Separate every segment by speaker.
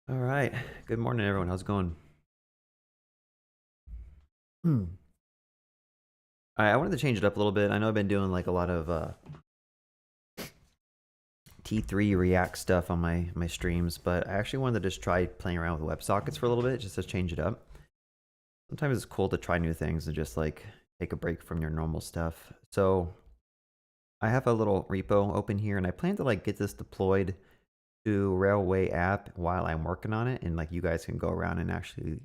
Speaker 1: All right. Good morning, everyone. How's it going? All right, I wanted to change it up a little bit. I know I've been doing like a lot of T3 React stuff on my streams, but I actually wanted to just try playing around with WebSockets for a little bit, just to change it up. Sometimes it's cool to try new things and just like take a break from your normal stuff. So I have a little repo open here, and I plan to like get this deployed to Railway app while I'm working on it, and like you guys can go around and actually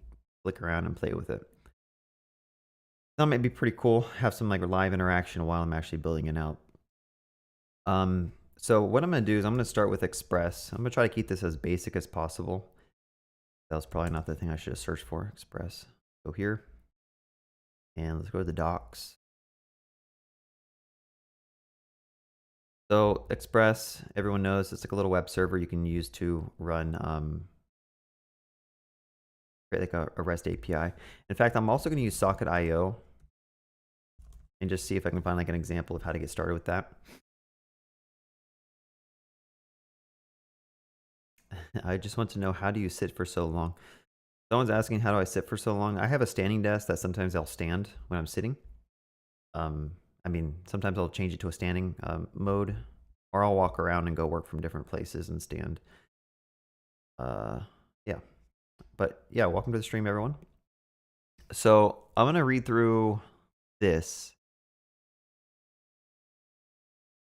Speaker 1: click around and play with it. That might be pretty cool. Have some like live interaction while I'm actually building it out. So what I'm gonna do is I'm gonna start with Express. I'm gonna try to keep this as basic as possible. That was probably not the thing I should have searched for. Express. Go here, and let's go to the docs. So Express, everyone knows it's like a little web server you can use to run create like a REST API. In fact, I'm also gonna use socket.io and just see if I can find like an example of how to get started with that. I just want to know, how do you sit for so long? Someone's asking, how do I sit for so long? I have a standing desk that sometimes I'll stand when I'm sitting. I mean, sometimes I'll change it to a standing mode, or I'll walk around and go work from different places and stand. Yeah. But yeah, welcome to the stream, everyone. So I'm going to read through this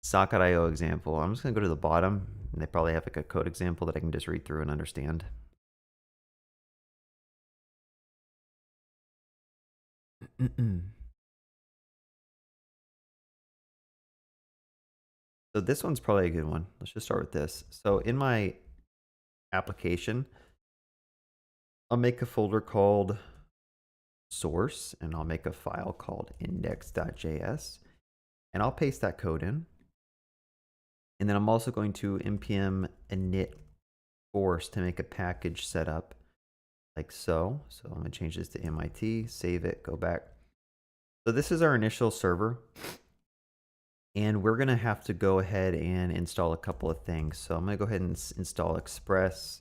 Speaker 1: socket.io example. I'm just going to go to the bottom, and they probably have like a code example that I can just read through and understand. So this one's probably a good one. Let's just start with this. So in my application, I'll make a folder called source, and I'll make a file called index.js, and I'll paste that code in. And then I'm also going to npm init force to make a package setup like so. So I'm going to change this to MIT, save it, go back. So this is our initial server. And we're going to have to go ahead and install a couple of things. So I'm going to go ahead and install Express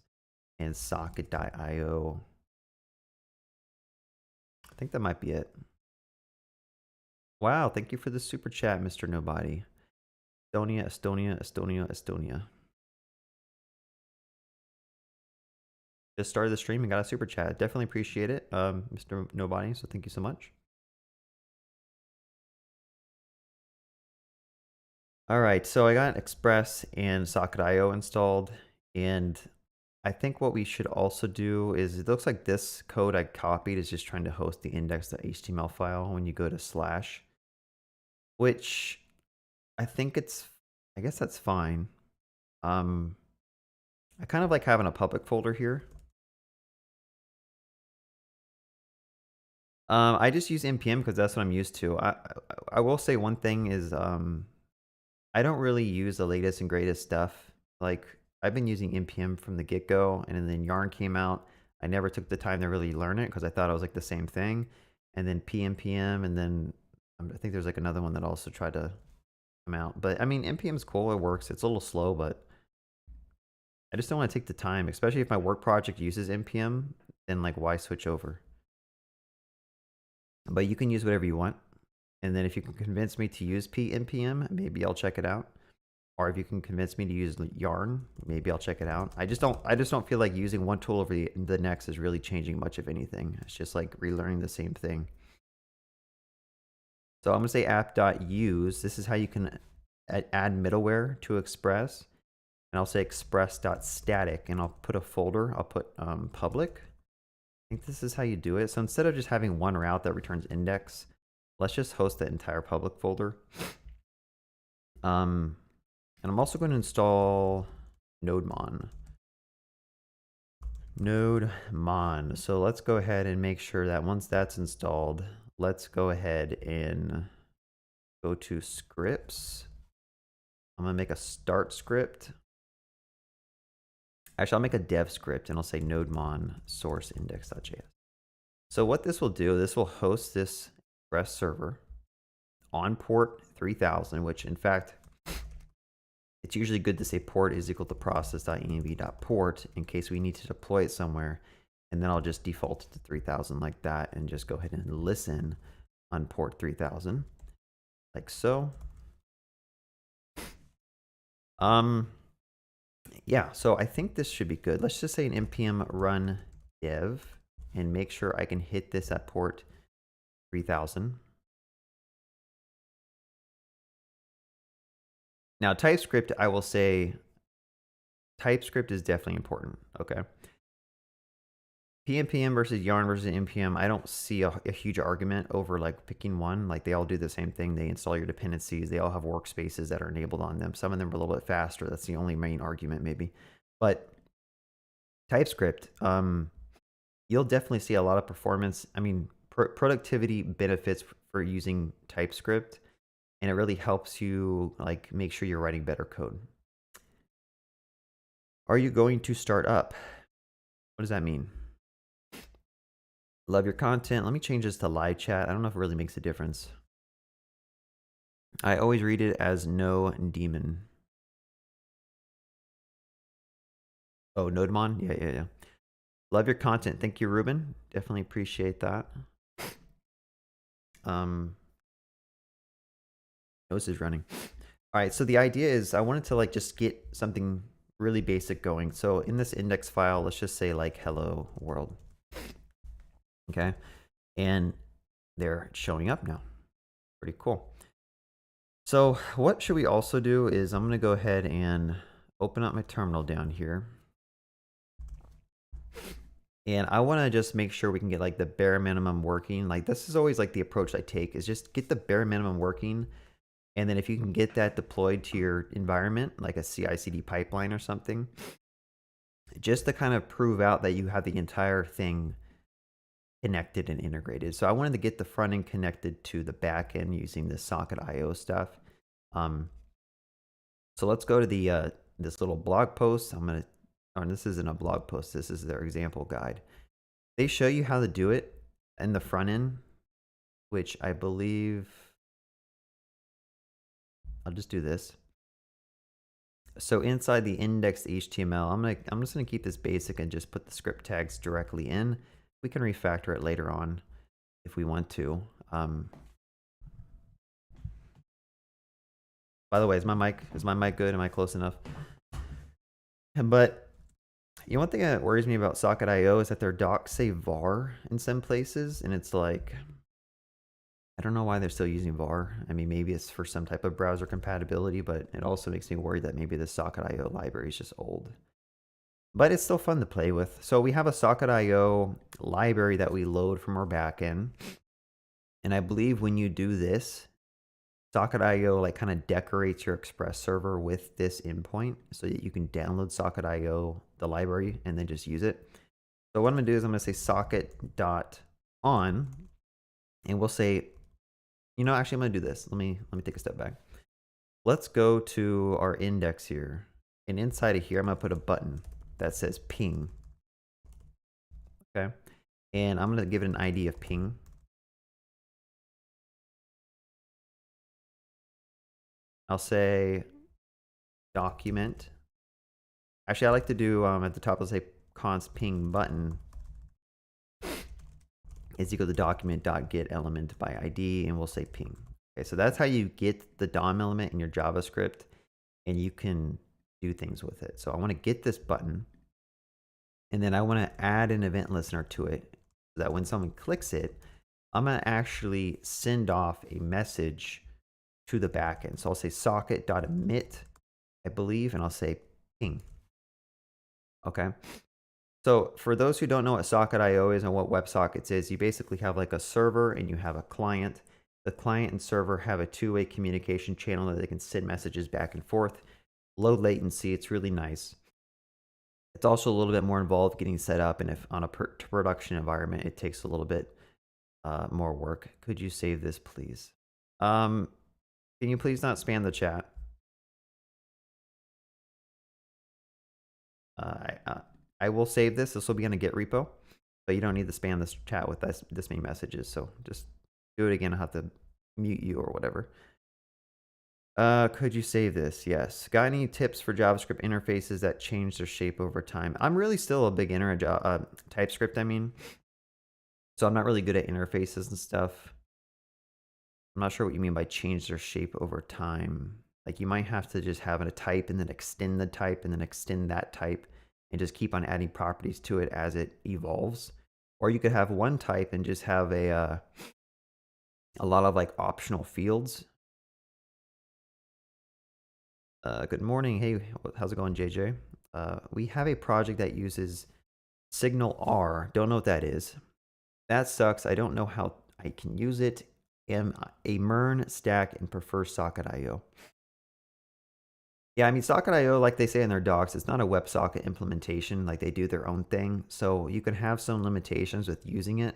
Speaker 1: and socket.io. I think that might be it. Wow, thank you for the super chat, Mr. Nobody. Estonia, Estonia, Estonia, Estonia. Just started the stream and got a super chat. Definitely appreciate it, Mr. Nobody, so thank you so much. All right, so I got Express and Socket.io installed, and I think what we should also do is, it looks like this code I copied is just trying to host the index.html file when you go to /, which I think I guess that's fine. I kind of like having a public folder here. I just use npm because that's what I'm used to. I will say one thing is, I don't really use the latest and greatest stuff. Like, I've been using npm from the get-go, and then Yarn came out. I never took the time to really learn it because I thought it was like the same thing. And then PNPM, and then I think there's like another one that also tried to come out. But I mean, npm's cool. It works. It's a little slow, but I just don't want to take the time, especially if my work project uses npm. Then like, why switch over? But you can use whatever you want. And then if you can convince me to use npm, maybe I'll check it out. Or if you can convince me to use Yarn, maybe I'll check it out. I just don't feel like using one tool over the next is really changing much of anything. It's just like relearning the same thing. So I'm gonna say app.use. This is how you can add middleware to Express. And I'll say express.static, and I'll put a folder. I'll put public. I think this is how you do it. So instead of just having one route that returns index, let's just host the entire public folder. And I'm also going to install nodemon. Nodemon. So let's go ahead and make sure that once that's installed, let's go ahead and go to scripts. I'm going to make a start script. Actually, I'll make a dev script, and I'll say nodemon source index.js. So what this will do, this will host this Express server on port 3000, which in fact, it's usually good to say port is equal to process.env.port in case we need to deploy it somewhere. And then I'll just default it to 3000 like that and just go ahead and listen on port 3000 like so. Yeah, so I think this should be good. Let's just say an npm run dev and make sure I can hit this at port 3000. Now TypeScript, I will say TypeScript is definitely important, okay? PNPM versus Yarn versus NPM, I don't see a huge argument over like picking one. Like they all do the same thing. They install your dependencies. They all have workspaces that are enabled on them. Some of them are a little bit faster. That's the only main argument maybe. But TypeScript, you'll definitely see a lot of performance. I mean, productivity benefits for using TypeScript, and it really helps you like make sure you're writing better code. Are you going to start up? What does that mean? Love your content. Let me change this to live chat. I don't know if it really makes a difference. I always read it as no demon. Oh, Nodemon? Yeah. Love your content. Thank you, Ruben. Definitely appreciate that. Nose is running. All right, so the idea is I wanted to like just get something really basic going. So in this index file, let's just say like hello world. Okay. And they're showing up now. Pretty cool. So what should we also do is I'm going to go ahead and open up my terminal down here. And I want to just make sure we can get like the bare minimum working. Like this is always like the approach I take is just get the bare minimum working. And then if you can get that deployed to your environment, like a CI/CD pipeline or something, just to kind of prove out that you have the entire thing connected and integrated. So I wanted to get the front end connected to the back end using the socket.io stuff. So let's go to the this little blog post. This isn't a blog post. This is their example guide. They show you how to do it in the front end, which I believe I'll just do this. So inside the indexed HTML, I'm just gonna keep this basic and just put the script tags directly in. We can refactor it later on if we want to. By the way, is my mic good? Am I close enough? But one thing that worries me about socket.io is that their docs say var in some places, and it's like, I don't know why they're still using var. I mean, maybe it's for some type of browser compatibility, but it also makes me worried that maybe the socket.io library is just old. But it's still fun to play with. So we have a socket.io library that we load from our backend. And I believe when you do this, socket.io like kind of decorates your Express server with this endpoint so that you can download socket.io, the library, and then just use it. So what I'm gonna do is I'm gonna say socket.on, and we'll say, actually I'm gonna do this. Let me take a step back. Let's go to our index here. And inside of here, I'm gonna put a button that says ping. Okay. And I'm gonna give it an ID of ping. I'll say document. Actually, I like to do at the top, I'll say const ping button is equal to document.get element by ID, and we'll say ping. Okay, so that's how you get the DOM element in your JavaScript, and you can do things with it. So I want to get this button, and then I want to add an event listener to it so that when someone clicks it, I'm going to actually send off a message to the backend. So I'll say socket.emit, I believe, and I'll say ping. Okay. So for those who don't know what socket.io is and what WebSockets is, you basically have like a server and you have a client. The client and server have a two-way communication channel that they can send messages back and forth. Low latency, it's really nice. It's also a little bit more involved getting set up, and if on a production environment, it takes a little bit more work. Could you save this, please? Can you please not spam the chat? I will save this. This will be on a Git repo, but you don't need to spam this chat with this many messages. So just do it again. I'll have to mute you or whatever. Could you save this? Yes. Got any tips for JavaScript interfaces that change their shape over time? I'm really still a beginner at TypeScript, I mean. So I'm not really good at interfaces and stuff. I'm not sure what you mean by change their shape over time. Like you might have to just have a type and then extend the type and then extend that type and just keep on adding properties to it as it evolves. Or you could have one type and just have a lot of like optional fields. Good morning. Hey, how's it going, JJ? We have a project that uses Signal R. Don't know what that is. That sucks. I don't know how I can use it. Am a MERN stack and prefer Socket.io. Yeah, I mean, Socket.io, like they say in their docs, it's not a WebSocket implementation. Like they do their own thing. So you can have some limitations with using it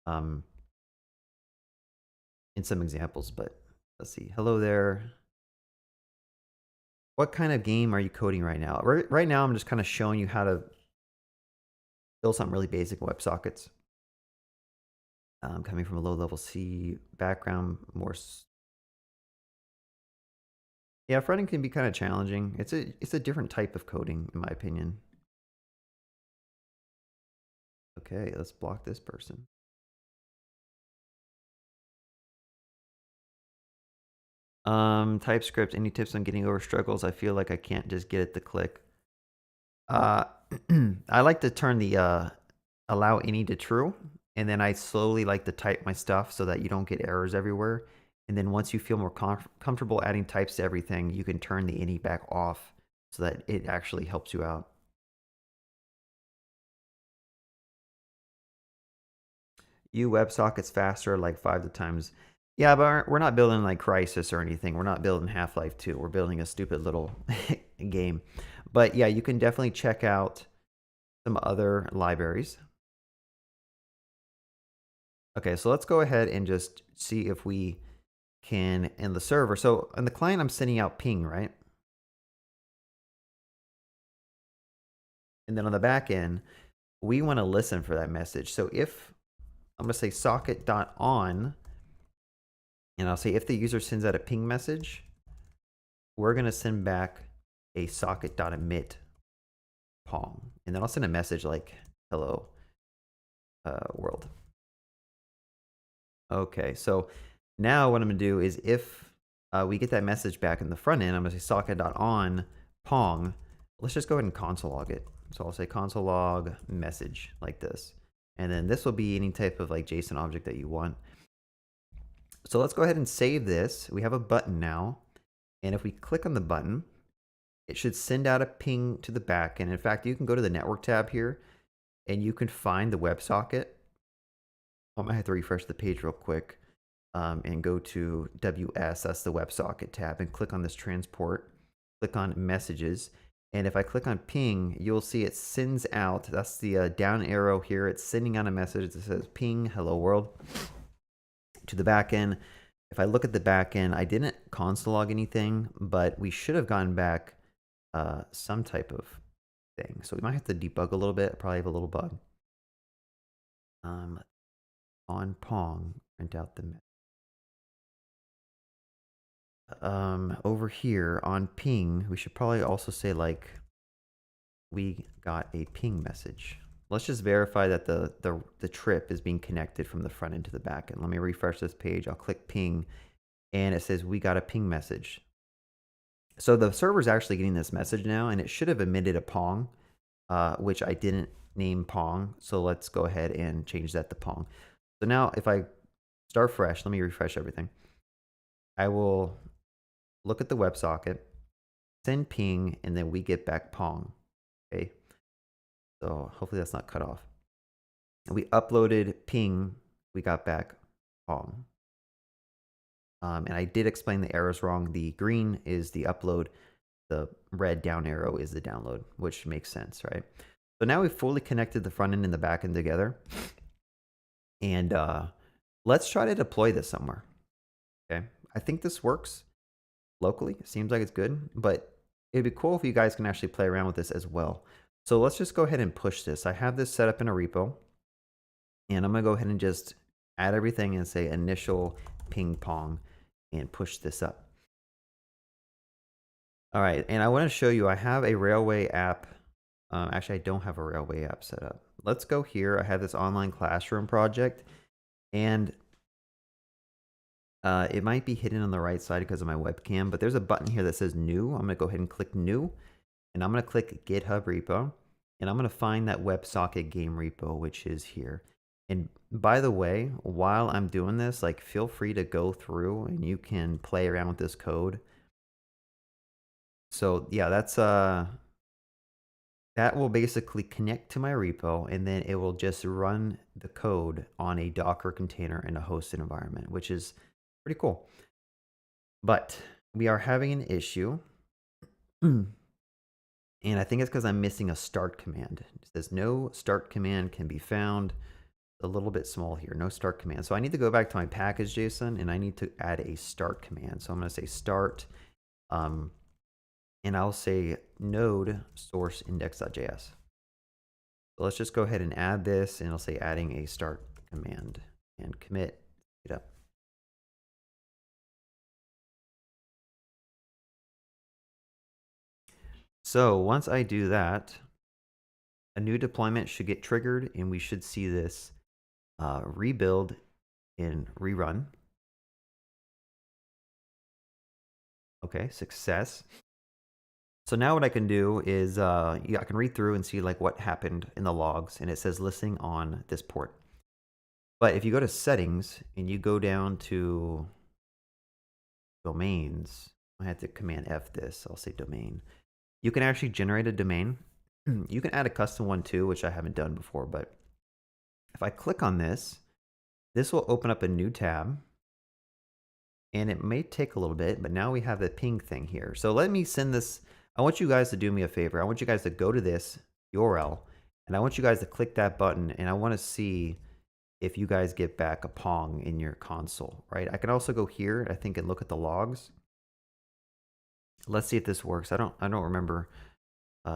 Speaker 1: in some examples. But let's see. Hello there. What kind of game are you coding right now? Right now, I'm just kind of showing you how to build something really basic in WebSockets. Coming from a low-level C background, yeah, fronting can be kind of challenging. It's a different type of coding, in my opinion. Okay, let's block this person. TypeScript, any tips on getting over struggles? I feel like I can't just get it to click. I like to turn the allow any to true, and then I slowly like to type my stuff so that you don't get errors everywhere. And then once you feel more comfortable adding types to everything, you can turn the any back off so that it actually helps you out. You WebSockets faster like 5 times. Yeah, but we're not building like Crisis or anything. We're not building Half-Life 2. We're building a stupid little game. But yeah, you can definitely check out some other libraries. Okay, so let's go ahead and just see if we can in the server. So on the client, I'm sending out ping, right? And then on the back end, we want to listen for that message. So if I'm going to say socket.on, and I'll say if the user sends out a ping message, we're going to send back a socket.emit pong. And then I'll send a message like, hello, world. Okay, so now what I'm going to do is if we get that message back in the front end, I'm going to say socket.on pong. Let's just go ahead and console log it. So I'll say console log message like this. And then this will be any type of like JSON object that you want. So let's go ahead and save this. We have a button now. And if we click on the button, it should send out a ping to the back. And in fact, you can go to the network tab here and you can find the WebSocket. I might have to refresh the page real quick and go to WS, that's the WebSocket tab, and click on this transport. Click on messages. And if I click on ping, you'll see it sends out, that's the down arrow here. It's sending out a message that says ping, hello world, to the backend. If I look at the backend, I didn't console log anything, but we should have gotten back some type of thing. So we might have to debug a little bit, probably have a little bug. On Pong, print out the over here on ping, we should probably also say like we got a ping message. Let's just verify that the trip is being connected from the front end to the back end. Let me refresh this page. I'll click ping and it says we got a ping message. So the server's actually getting this message now and it should have emitted a pong, which I didn't name pong. So let's go ahead and change that to pong. So now if I start fresh, let me refresh everything. I will look at the WebSocket, send ping, and then we get back pong. Okay. So hopefully that's not cut off. And we uploaded ping, we got back pong. And I did explain the arrows wrong. The green is the upload, the red down arrow is the download, which makes sense, right? So now we've fully connected the front end and the back end together. And let's try to deploy this somewhere. Okay. I think this works locally. It seems like it's good, but it'd be cool if you guys can actually play around with this as well. So let's just go ahead and push this. I have this set up in a repo, and I'm going to go ahead and just add everything and say initial ping pong and push this up. All right, and I want to show you, I have a Railway app. Actually, I don't have a Railway app set up. Let's go here. I have this online classroom project, and it might be hidden on the right side because of my webcam, but there's a button here that says New. I'm going to go ahead and click New, and I'm going to click GitHub repo, and I'm going to find that WebSocket game repo, which is here. And by the way, while I'm doing this, like, feel free to go through and you can play around with this code. So yeah, that will basically connect to my repo, and then it will just run the code on a Docker container in a hosted environment, which is pretty cool. But we are having an issue. And I think it's because I'm missing a start command. It says no start command can be found. A little bit small here, no start command. So I need to go back to my package JSON and I need to add a start command. So I'm going to say start, and I'll say node source index.js. So let's just go ahead and add this, and I'll say adding a start command and commit it up. So once I do that, a new deployment should get triggered, and we should see this rebuild and rerun. Okay, success. So now what I can do is I can read through and see like what happened in the logs, and it says listing on this port. But if you go to settings and you go down to domains, I had to Command F this. I'll say domain. You can actually generate a domain. You can add a custom one too, which I haven't done before. But if I click on this, this will open up a new tab. And it may take a little bit, but now we have the ping thing here. So let me send this. I want you guys to do me a favor. I want you guys to go to this URL, and I want you guys to click that button, and I want to see if you guys get back a Pong in your console, right? I can also go here, I think, and look at the logs. Let's see if this works. I don't remember.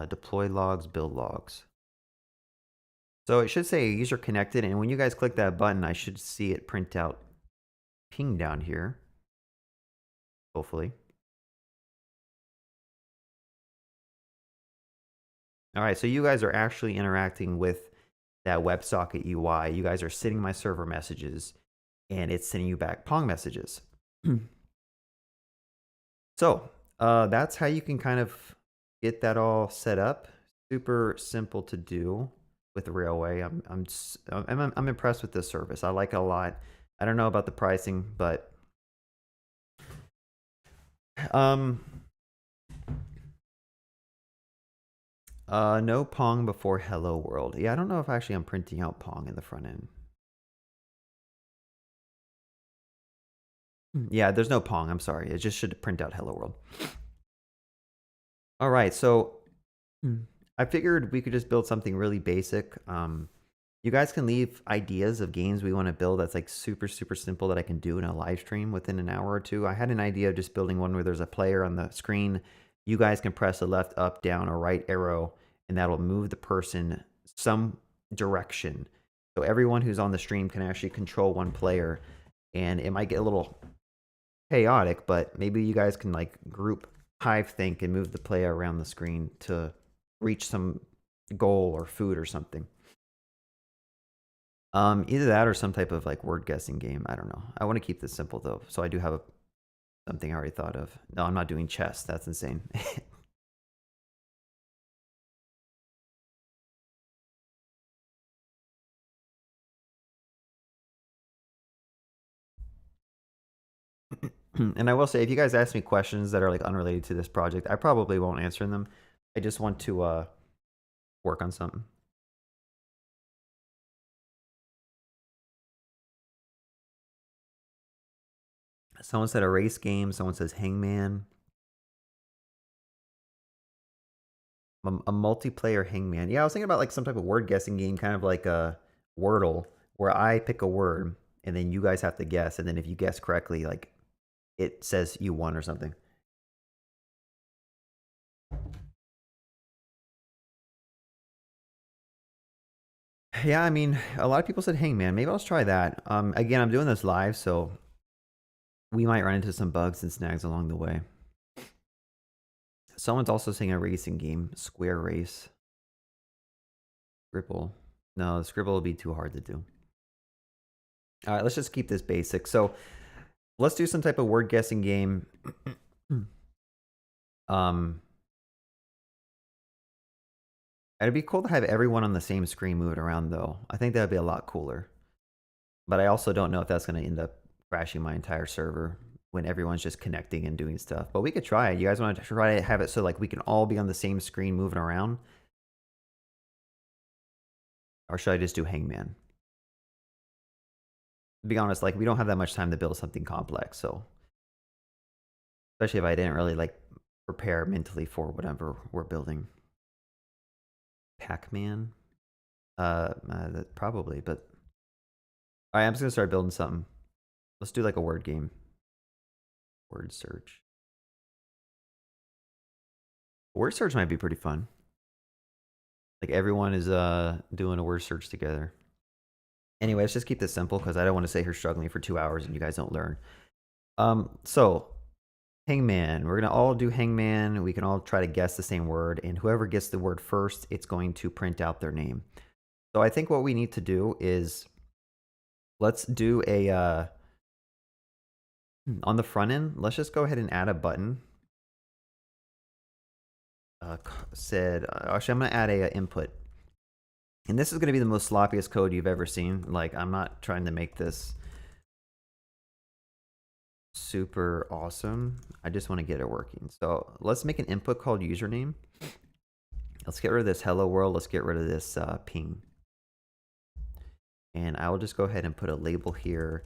Speaker 1: Deploy logs, build logs. So it should say user connected, and when you guys click that button, I should see it print out ping down here. Hopefully. All right, so you guys are actually interacting with that WebSocket UI. You guys are sending my server messages, and it's sending you back Pong messages. So that's how you can kind of get that all set up. Super simple to do with Railway. I'm impressed with this service. I like it a lot. I don't know about the pricing, but no Pong before hello world. Yeah, I don't know if actually I'm printing out Pong in the front end. Yeah, there's no Pong. I'm sorry. It just should print out hello world. All right, so I figured we could just build something really basic. You guys can leave ideas of games we want to build that's like super simple that I can do in a live stream within an hour or two. I had an idea of just building one where there's a player on the screen. You guys can press the left, up, down, or right arrow, and that'll move the person some direction. So everyone who's on the stream can actually control one player, and it might get a little chaotic, but maybe you guys can like group hive think and move the player around the screen to reach some goal or food or something. Either that or some type of like word guessing game. I don't know. I want to keep this simple though, so I do have something I already thought of. No, I'm not doing chess. That's insane. And I will say, if you guys ask me questions that are like unrelated to this project, I probably won't answer them. I just want to work on something. Someone said a race game. Someone says hangman. A multiplayer hangman. Yeah, I was thinking about like some type of word guessing game, kind of like a Wordle, where I pick a word and then you guys have to guess, and then if you guess correctly, like it says you won or something. Yeah, I mean, a lot of people said hangman. Maybe I'll try that. Again, I'm doing this live, so we might run into some bugs and snags along the way. Someone's also saying a racing game, Square Race. Scribble. No, Scribble will be too hard to do. All right, let's just keep this basic. So let's do some type of word guessing game. It'd be cool to have everyone on the same screen moving around, though. I think that'd be a lot cooler. But I also don't know if that's going to end up crashing my entire server when everyone's just connecting and doing stuff. But we could try it. You guys want to try to have it so like we can all be on the same screen moving around? Or should I just do hangman? To be honest, like we don't have that much time to build something complex, so especially if I didn't really like prepare mentally for whatever we're building. Pac-Man? Probably, but all right, I'm just gonna start building something. Let's do like a word game. Word search. Word search might be pretty fun. Like everyone is doing a word search together. Anyway, let's just keep this simple because I don't want to sit here struggling for 2 hours and you guys don't learn. So hangman, we're gonna all do hangman. We can all try to guess the same word, and whoever gets the word first, it's going to print out their name. So I think what we need to do is let's do a on the front end. Let's just go ahead and add a button. Actually, I'm gonna add a input, and this is gonna be the most sloppiest code you've ever seen. Like, I'm not trying to make this super awesome. I just want to get it working. So let's make an input called username. Let's get rid of this hello world. Let's get rid of this ping. And I will just go ahead and put a label here.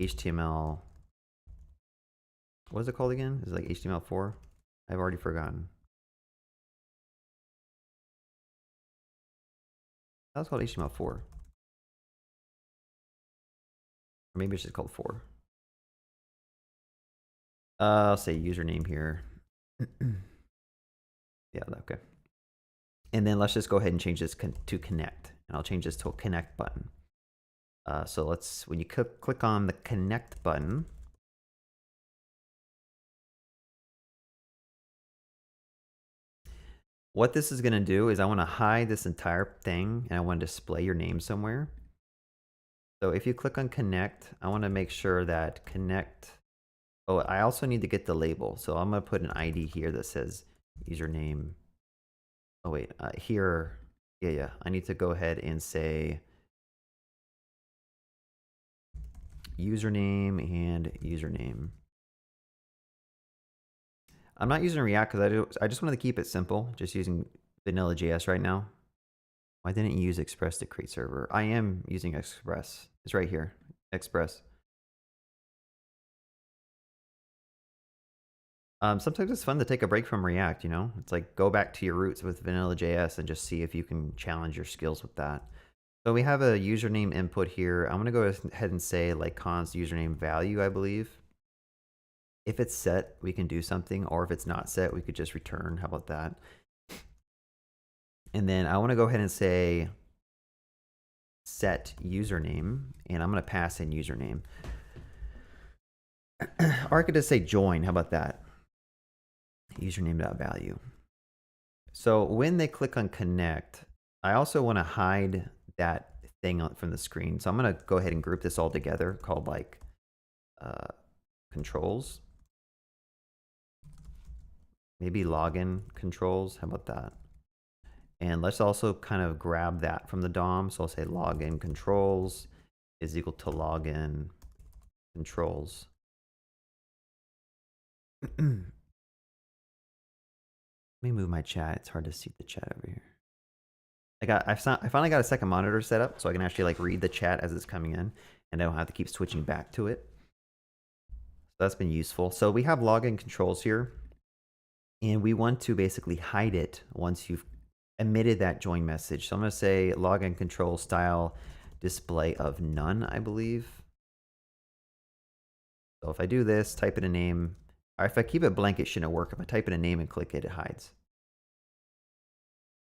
Speaker 1: HTML. What is it called again? Is it like HTML4? I've already forgotten. That was called HTML4. Or maybe it's just called 4. I'll say username here. Yeah, okay. And then let's just go ahead and change this to connect. And I'll change this to a connect button. So let's, when you click on the connect button, what this is going to do is I want to hide this entire thing and I want to display your name somewhere. So if you click on connect, I want to make sure that connect. Oh, I also need to get the label. So I'm going to put an ID here that says username. Oh, wait, here. Yeah. I need to go ahead and say username and username. I'm not using React because I just wanted to keep it simple, just using vanilla JS right now. Why didn't you use Express to create server? I am using Express. It's right here, Express. Sometimes it's fun to take a break from React, you know? It's like go back to your roots with vanilla JS and just see if you can challenge your skills with that. So we have a username input here. I'm gonna go ahead and say like const username value, I believe. If it's set, we can do something, or if it's not set, we could just return. How about that? And then I want to go ahead and say set username, and I'm going to pass in username. Or I could just say join. How about that? Username.value. So when they click on connect, I also want to hide that thing from the screen. So I'm going to go ahead and group this all together, called like controls. Maybe login controls. How about that? And let's also kind of grab that from the DOM. So I'll say login controls is equal to login controls. Let me move my chat. It's hard to see the chat over here. I finally got a second monitor set up so I can actually like read the chat as it's coming in, and I don't have to keep switching back to it. So that's been useful. So we have login controls here, and we want to basically hide it once you've emitted that join message. So I'm going to say login control style display of none, I believe. So if I do this, type in a name, or if I keep it blank, it shouldn't work. If I type in a name and click it, it hides.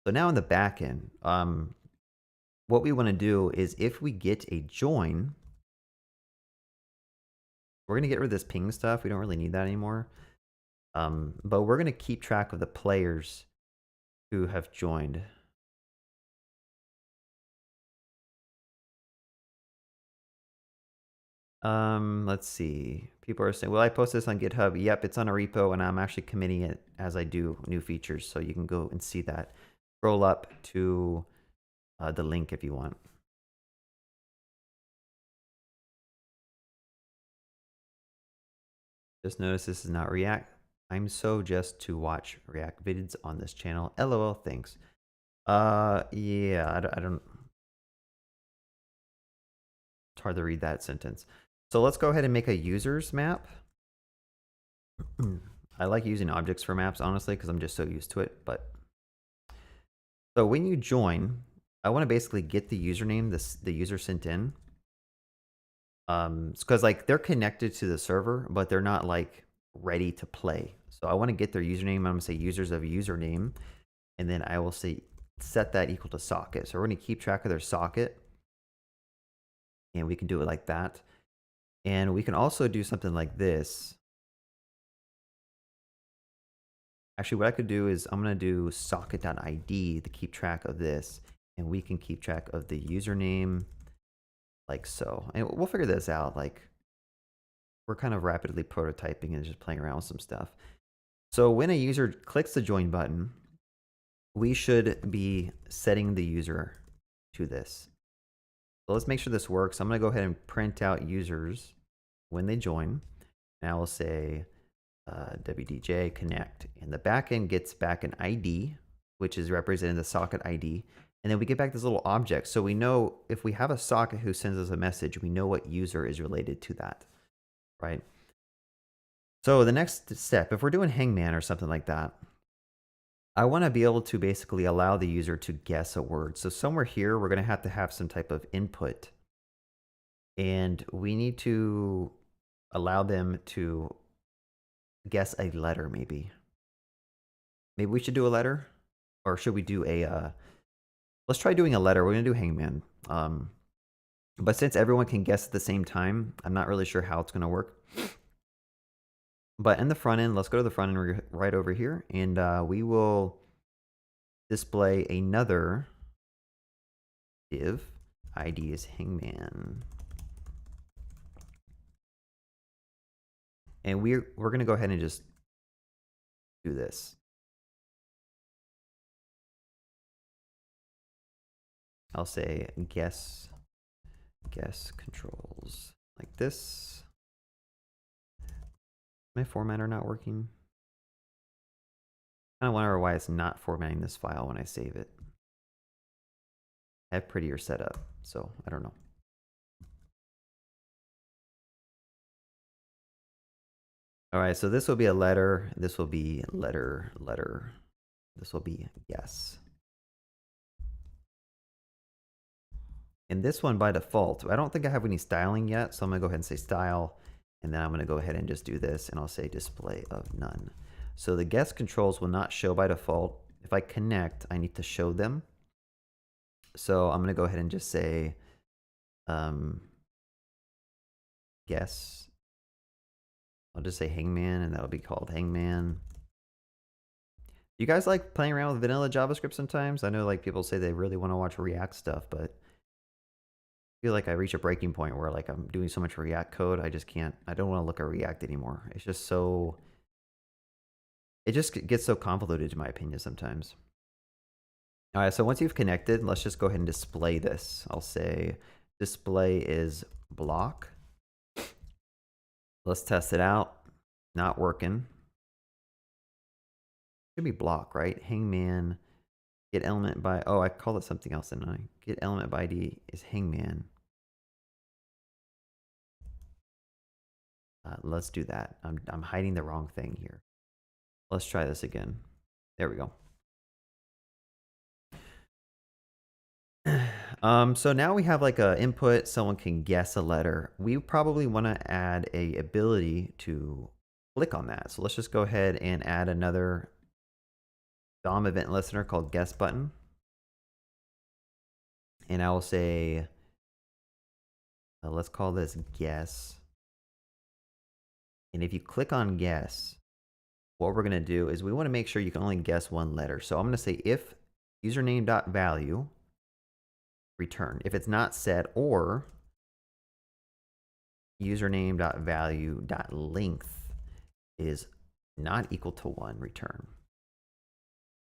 Speaker 1: So now in the back end, what we want to do is if we get a join, we're going to get rid of this ping stuff. We don't really need that anymore. But we're going to keep track of the players who have joined. Let's see. People are saying, well, I post this on GitHub. Yep, it's on a repo, and I'm actually committing it as I do new features. So you can go and see that. Scroll up to the link if you want. Just notice this is not React. I'm so just to watch React vids on this channel. LOL, thanks. Yeah, I don't. It's hard to read that sentence. So let's go ahead and make a users map. I like using objects for maps, honestly, because I'm just so used to it. But so when you join, I want to basically get the username the user sent in. Because like they're connected to the server, but they're not like ready to play. So I want to get their username. I'm gonna say users of username, and then I will say set that equal to socket. So we're gonna keep track of their socket, and we can do it like that. And we can also do something like this. Actually, what I could do is I'm going to do socket.id to keep track of this. And we can keep track of the username like so. And we'll figure this out. Like, we're kind of rapidly prototyping and just playing around with some stuff. So when a user clicks the join button, we should be setting the user to this. So let's make sure this works. I'm going to go ahead and print out users when they join. And I will say WDJ connect, and the backend gets back an ID, which is represented the socket ID, and then we get back this little object. So we know if we have a socket who sends us a message, we know what user is related to that, right? So the next step, if we're doing hangman or something like that, I want to be able to basically allow the user to guess a word. So somewhere here, we're going to have some type of input, and we need to allow them to guess a letter, maybe. Maybe we should do a letter, or should we do a? Let's try doing a letter. We're gonna do hangman. But since everyone can guess at the same time, I'm not really sure how it's gonna work. But in the front end, let's go to the front end right over here, and we will display another div. ID is hangman, and we're gonna go ahead and just do this. I'll say guess controls like this. My formatter not working? I kind of wonder why it's not formatting this file when I save it. I have prettier setup, so I don't know. All right, so this will be a letter. This will be letter. This will be yes. And this one by default, I don't think I have any styling yet, so I'm gonna go ahead and say style, and then I'm gonna go ahead and just do this, and I'll say display of none. So the guest controls will not show by default. If I connect, I need to show them. So I'm gonna go ahead and just say guess. I'll just say hangman, and that'll be called hangman. You guys like playing around with vanilla JavaScript sometimes? I know like people say they really want to watch React stuff, but I feel like I reach a breaking point where like I'm doing so much React code, I just can't, I don't want to look at React anymore. It's just so, it just gets so convoluted in my opinion sometimes. All right, so once you've connected, let's just go ahead and display this. I'll say display is block. Let's test it out. Not working. Should be block, right? Hangman, get element by, oh, I called it something else, didn't I? Get element by ID is hangman. Let's do that. I'm hiding the wrong thing here. Let's try this again. There we go. So now we have like a input, someone can guess a letter. We probably want to add a ability to click on that. So let's just go ahead and add another DOM event listener called guess button. And I will say, let's call this guess. And if you click on guess, what we're going to do is we want to make sure you can only guess one letter. So I'm going to say if username.value return. If it's not set, or username.value.length is not equal to 1, return.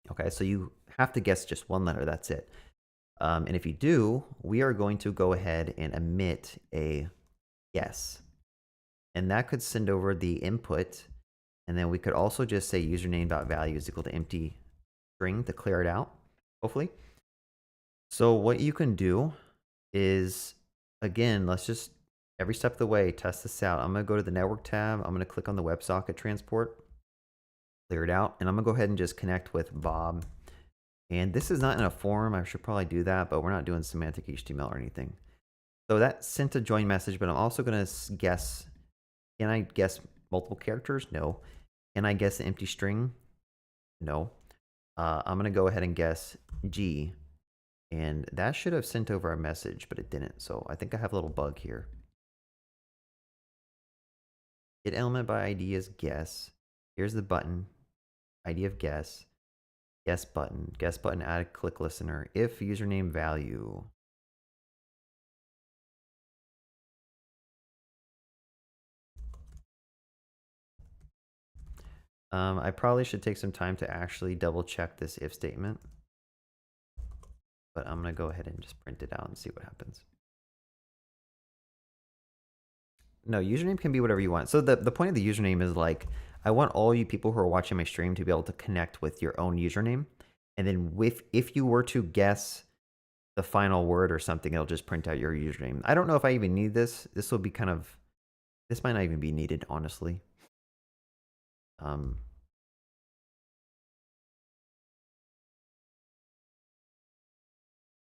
Speaker 1: Okay, so you have to guess just one letter, that's it. And if you do, we are going to go ahead and emit a yes. And that could send over the input. And then we could also just say username.value is equal to empty string to clear it out, hopefully. So what you can do is, again, let's just every step of the way test this out. I'm going to go to the network tab. I'm going to click on the WebSocket transport, clear it out, and I'm going to go ahead and just connect with Bob. And this is not in a form. I should probably do that, but we're not doing semantic HTML or anything. So that sent a join message, but I'm also going to guess, can I guess multiple characters? No. Can I guess an empty string? No. I'm going to go ahead and guess G. And that should have sent over a message, but it didn't. So I think I have a little bug here. Get element by ID is guess. Here's the button. ID of guess. Guess button. Guess button add click listener. If username value. I probably should take some time to actually double check this if statement. But I'm going to go ahead and just print it out and see what happens. No, username can be whatever you want. So the point of the username is like, I want all you people who are watching my stream to be able to connect with your own username. And then if you were to guess the final word or something, it'll just print out your username. I don't know if I even need this. This will be kind of, this might not even be needed, honestly.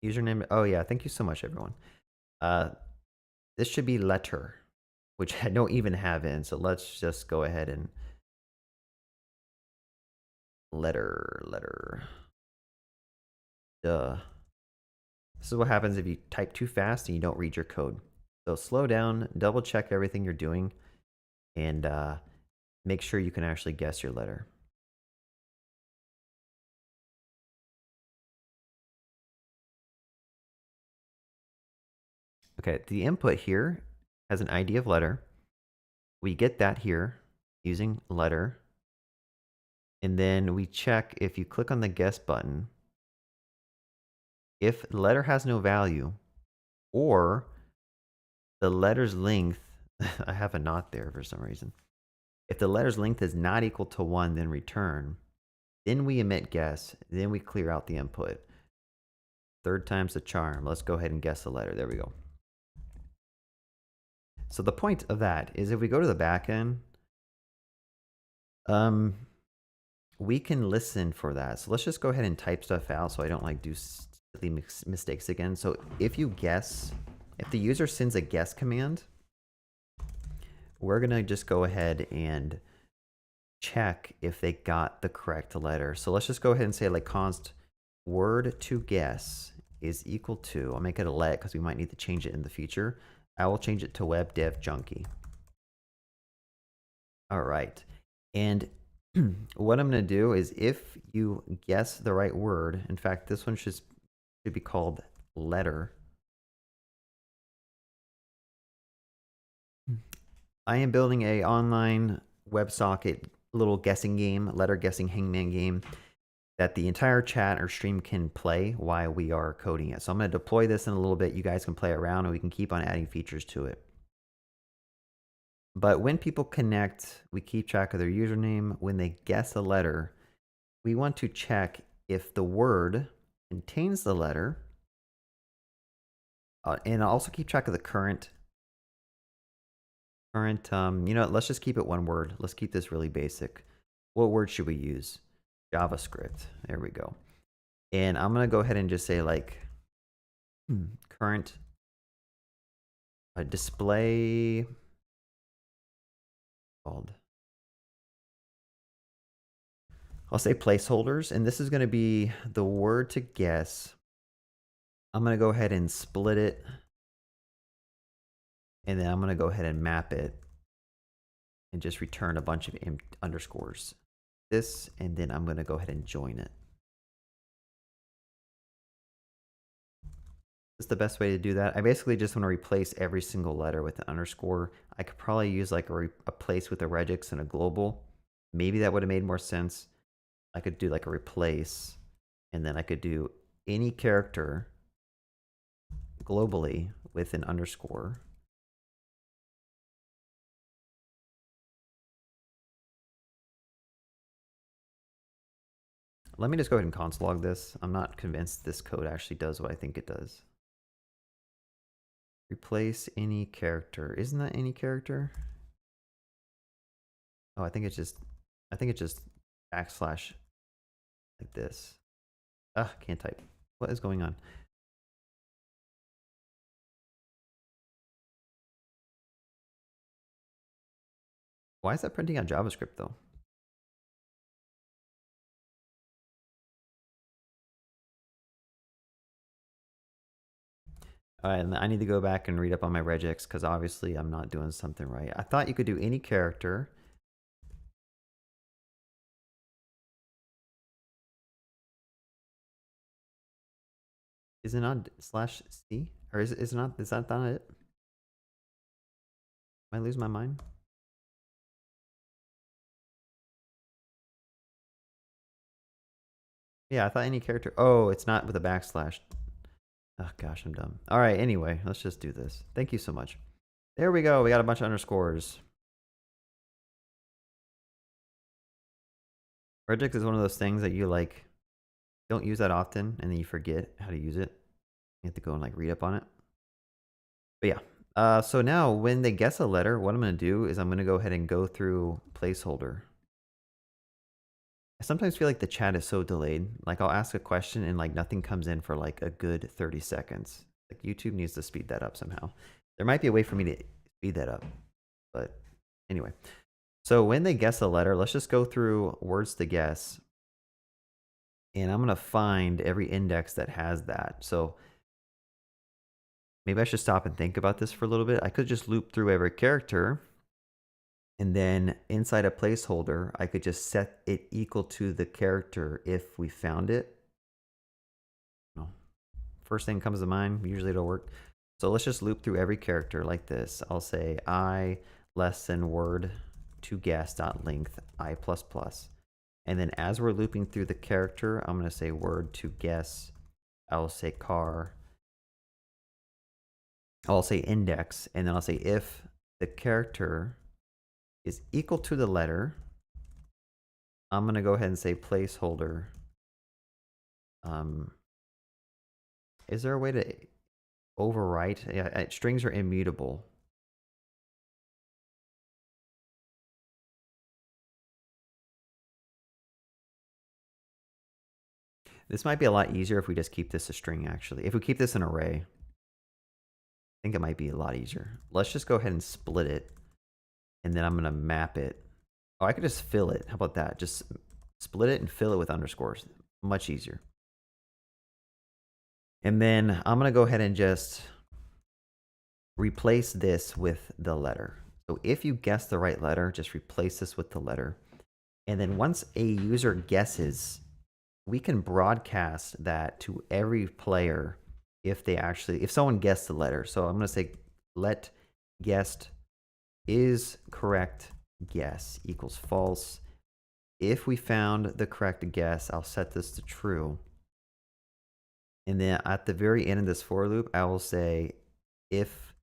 Speaker 1: Username, oh yeah, thank you so much, everyone. This should be letter, which I don't even have in. So let's just go ahead and letter. Duh. This is what happens if you type too fast and you don't read your code. So slow down, double check everything you're doing, and make sure you can actually guess your letter. Okay, the input here has an ID of letter. We get that here using letter. And then we check if you click on the guess button, if the letter has no value, or the letter's length, I have a not there for some reason. If the letter's length is not equal to 1, then return. Then we emit guess. Then we clear out the input. Third time's the charm. Let's go ahead and guess the letter. There we go. So the point of that is if we go to the back end, we can listen for that. So let's just go ahead and type stuff out so I don't like do silly mistakes again. So if you guess, if the user sends a guess command, we're going to just go ahead and check if they got the correct letter. So let's just go ahead and say like const word to guess is equal to, I'll make it a let because we might need to change it in the future. I will change it to web dev junkie. All right. And what I'm going to do is if you guess the right word, in fact, this one should be called letter. I am building a online WebSocket little guessing game, letter guessing hangman game that the entire chat or stream can play while we are coding it. So I'm going to deploy this in a little bit. You guys can play around and we can keep on adding features to it. But when people connect, we keep track of their username. When they guess a letter, we want to check if the word contains the letter. And also keep track of the current, you know, let's just keep it one word. Let's keep this really basic. What word should we use? JavaScript. There we go. And I'm going to go ahead and just say like current display called. I'll say placeholders, and this is going to be the word to guess. I'm going to go ahead and split it. And then I'm going to go ahead and map it and just return a bunch of underscores. this, and then I'm going to go ahead and join it. Is the best way to do that. I basically just want to replace every single letter with an underscore. I could probably use like a place with a regex and a global. Maybe that would have made more sense. I could do like a replace, and then I could do any character globally with an underscore. Let me just go ahead and console log this. I'm not convinced this code actually does what I think it does. Replace any character. Isn't that any character? Oh, I think it's just backslash like this. Ugh, can't type. What is going on? Why is that printing out JavaScript though? All right, and I need to go back and read up on my regex because obviously I'm not doing something right. I thought you could do any character. Is it not /c? Or is it not? Is that not it? Am I losing my mind? Yeah, I thought any character. Oh, it's not with a backslash. Oh gosh, I'm dumb. All right, anyway, let's just do this. Thank you so much. There we go. We got a bunch of underscores. Regex is one of those things that you like don't use that often, and then you forget how to use it. You have to go and like read up on it. But yeah. So now when they guess a letter, what I'm going to do is I'm going to go ahead and go through placeholder. I sometimes feel like the chat is so delayed. Like I'll ask a question and like nothing comes in for like a good 30 seconds. Like YouTube needs to speed that up somehow. There might be a way for me to speed that up. But anyway. So when they guess a letter, let's just go through words to guess. And I'm going to find every index that has that. So maybe I should stop and think about this for a little bit. I could just loop through every character. And then inside a placeholder, I could just set it equal to the character if we found it. No. First thing comes to mind, usually it'll work. So let's just loop through every character like this. I'll say I less than word to guess dot length I plus plus. And then as we're looping through the character, I'm going to say word to guess. I'll say car. I'll say index. And then I'll say if the character is equal to the letter, I'm going to go ahead and say placeholder. Is there a way to overwrite? Yeah, strings are immutable. This might be a lot easier if we just keep this a string, actually. If we keep this an array, I think it might be a lot easier. Let's just go ahead and split it, and then I'm going to map it. Oh, I could just fill it. How about that? Just split it and fill it with underscores. Much easier. And then I'm going to go ahead and just replace this with the letter. So if you guess the right letter, just replace this with the letter. And then once a user guesses, we can broadcast that to every player if someone guessed the letter. So I'm going to say let guessed is correct guess equals false. If we found the correct guess, I'll set this to true. And then at the very end of this for loop, I will say if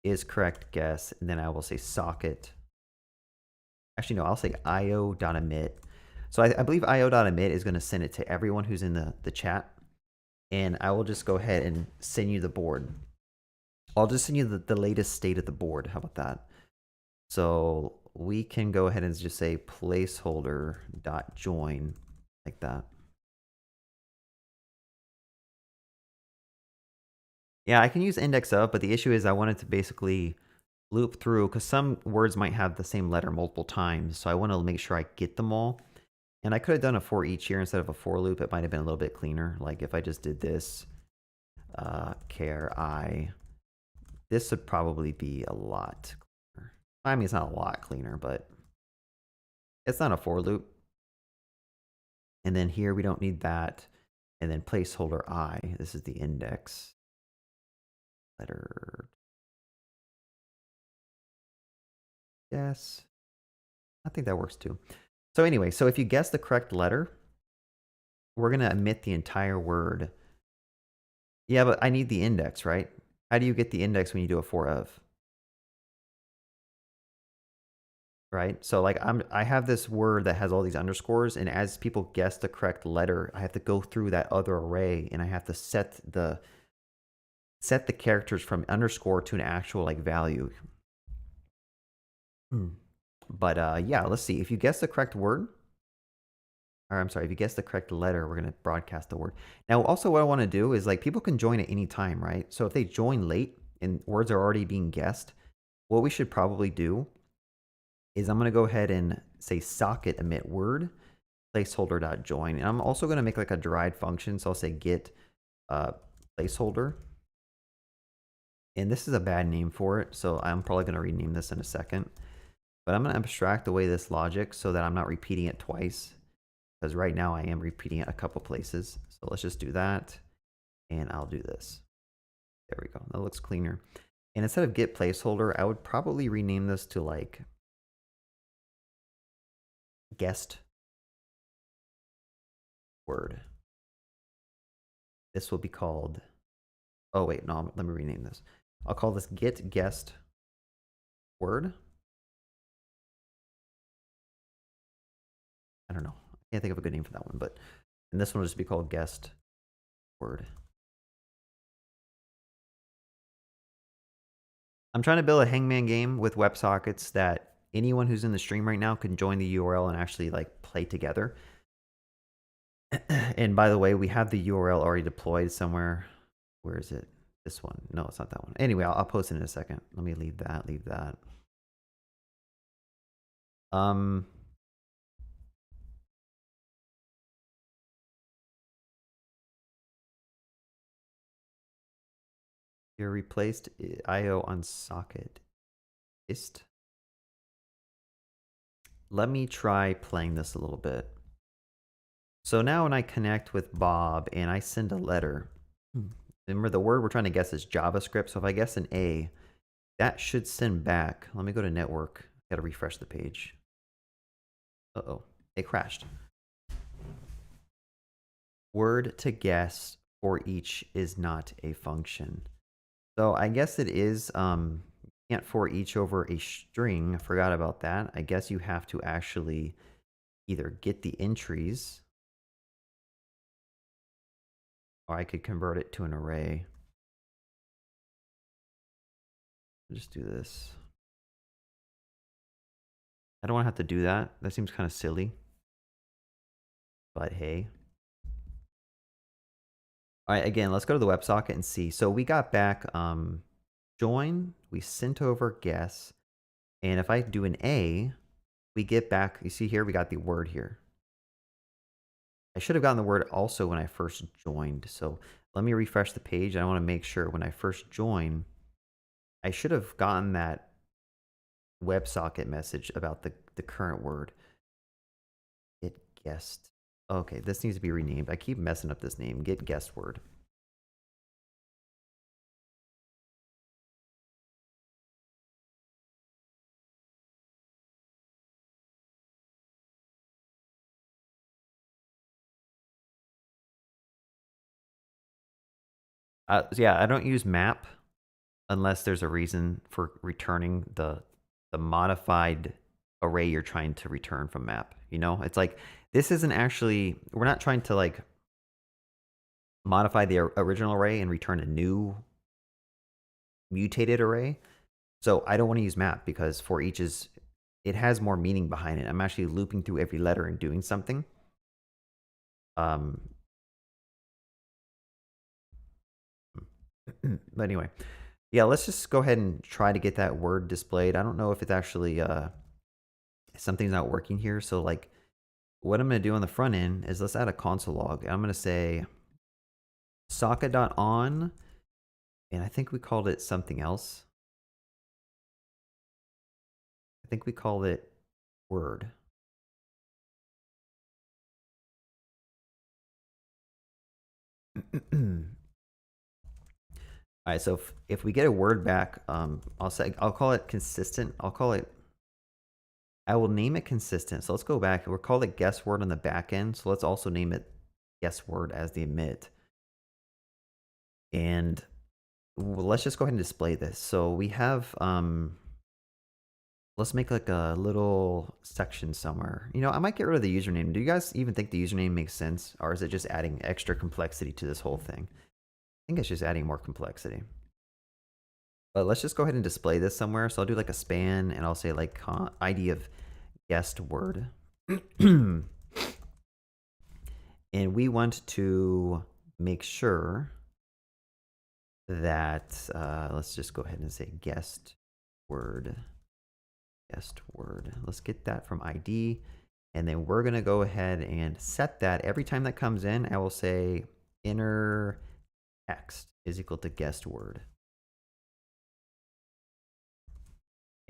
Speaker 1: is correct guess, and then I will say socket. Actually, no, I'll say io.emit. So I believe io.emit is going to send it to everyone who's in the chat. And I will just go ahead and send you the board. I'll just send you the latest state of the board. How about that? So we can go ahead and just say placeholder.join like that. Yeah, I can use index of, but the issue is I wanted to basically loop through because some words might have the same letter multiple times. So I want to make sure I get them all. And I could have done a for each here instead of a for loop. It might have been a little bit cleaner. Like if I just did this, care I, this would probably be a lot cleaner. I mean, it's not a lot cleaner, but it's not a for loop. And then here we don't need that. And then placeholder I, this is the index letter. Yes. I think that works too. So anyway, so if you guess the correct letter, we're going to omit the entire word. Yeah, but I need the index, right? How do you get the index when you do a for of? Right? So like I have this word that has all these underscores, and as people guess the correct letter, I have to go through that other array and I have to set the characters from underscore to an actual like value. But yeah, let's see. If you guess the correct word, or I'm sorry, if you guess the correct letter, we're gonna broadcast the word. Now, also what I want to do is like people can join at any time, right? So if they join late and words are already being guessed, what we should probably do is I'm gonna go ahead and say socket emit word placeholder.join. And I'm also gonna make like a derived function. So I'll say get placeholder. And this is a bad name for it, so I'm probably gonna rename this in a second. But I'm gonna abstract away this logic so that I'm not repeating it twice. Because right now I am repeating it a couple places. So let's just do that. And I'll do this. There we go. That looks cleaner. And instead of get placeholder, I would probably rename this to like guest word. This will be called, oh wait, no, let me rename this. I'll call this get guest word. I don't know. I can't think of a good name for that one, but and this one will just be called guest word. I'm trying to build a hangman game with WebSockets that anyone who's in the stream right now can join the URL and actually like play together. And by the way, we have the URL already deployed somewhere. Where is it? This one. No, it's not that one. Anyway, I'll post it in a second. Let me leave that. Here replaced IO on socket. Ist. Let me try playing this a little bit. So now when I connect with Bob and I send a letter, remember the word we're trying to guess is JavaScript. So if I guess an A, that should send back. Let me go to network. Got to refresh the page. Uh-oh, it crashed. Word to guess for each is not a function. So I guess it is, can't for each over a string. I forgot about that. I guess you have to actually either get the entries, or I could convert it to an array. Just do this. I don't want to have to do that. That seems kind of silly. But hey. All right, again, let's go to the WebSocket and see. So we got back join, we sent over guess, and if I do an A, we get back, you see here, we got the word here. I should have gotten the word also when I first joined. So let me refresh the page. I want to make sure when I first join, I should have gotten that WebSocket message about the current word. Get guessed. Okay, this needs to be renamed. I keep messing up this name. Get guessed word. Yeah, I don't use map unless there's a reason for returning the modified array you're trying to return from map. You know, it's like this isn't actually, we're not trying to like modify the original array and return a new mutated array. So I don't want to use map because for each is, it has more meaning behind it. I'm actually looping through every letter and doing something. But anyway, yeah, let's just go ahead and try to get that word displayed. I don't know if it's actually, something's not working here. So like what I'm going to do on the front end is let's add a console log. I'm going to say socket.on, and I think we called it something else. I think we called it word. All right, so if we get a word back, I'll call it consistent. I will name it consistent. So let's go back. We're called it guess word on the back end. So let's also name it guess word as the emit. And let's just go ahead and display this. So we have, let's make like a little section somewhere. You know, I might get rid of the username. Do you guys even think the username makes sense? Or is it just adding extra complexity to this whole thing? I think it's just adding more complexity. But let's just go ahead and display this somewhere. So I'll do like a span and I'll say like ID of guessed word. And we want to make sure that, let's just go ahead and say guessed word. Guessed word. Let's get that from ID. And then we're going to go ahead and set that. Every time that comes in, I will say inner text is equal to guessed word.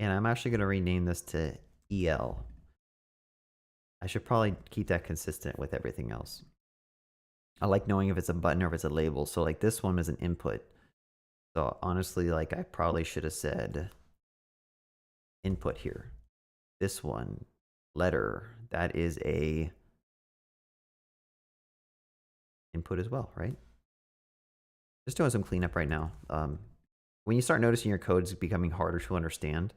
Speaker 1: And I'm actually going to rename this to EL. I should probably keep that consistent with everything else. I like knowing if it's a button or if it's a label. So like this one is an input. So honestly, like I probably should have said input here. This one, letter, that is a input as well, right? Just doing some cleanup right now. When you start noticing your code's becoming harder to understand,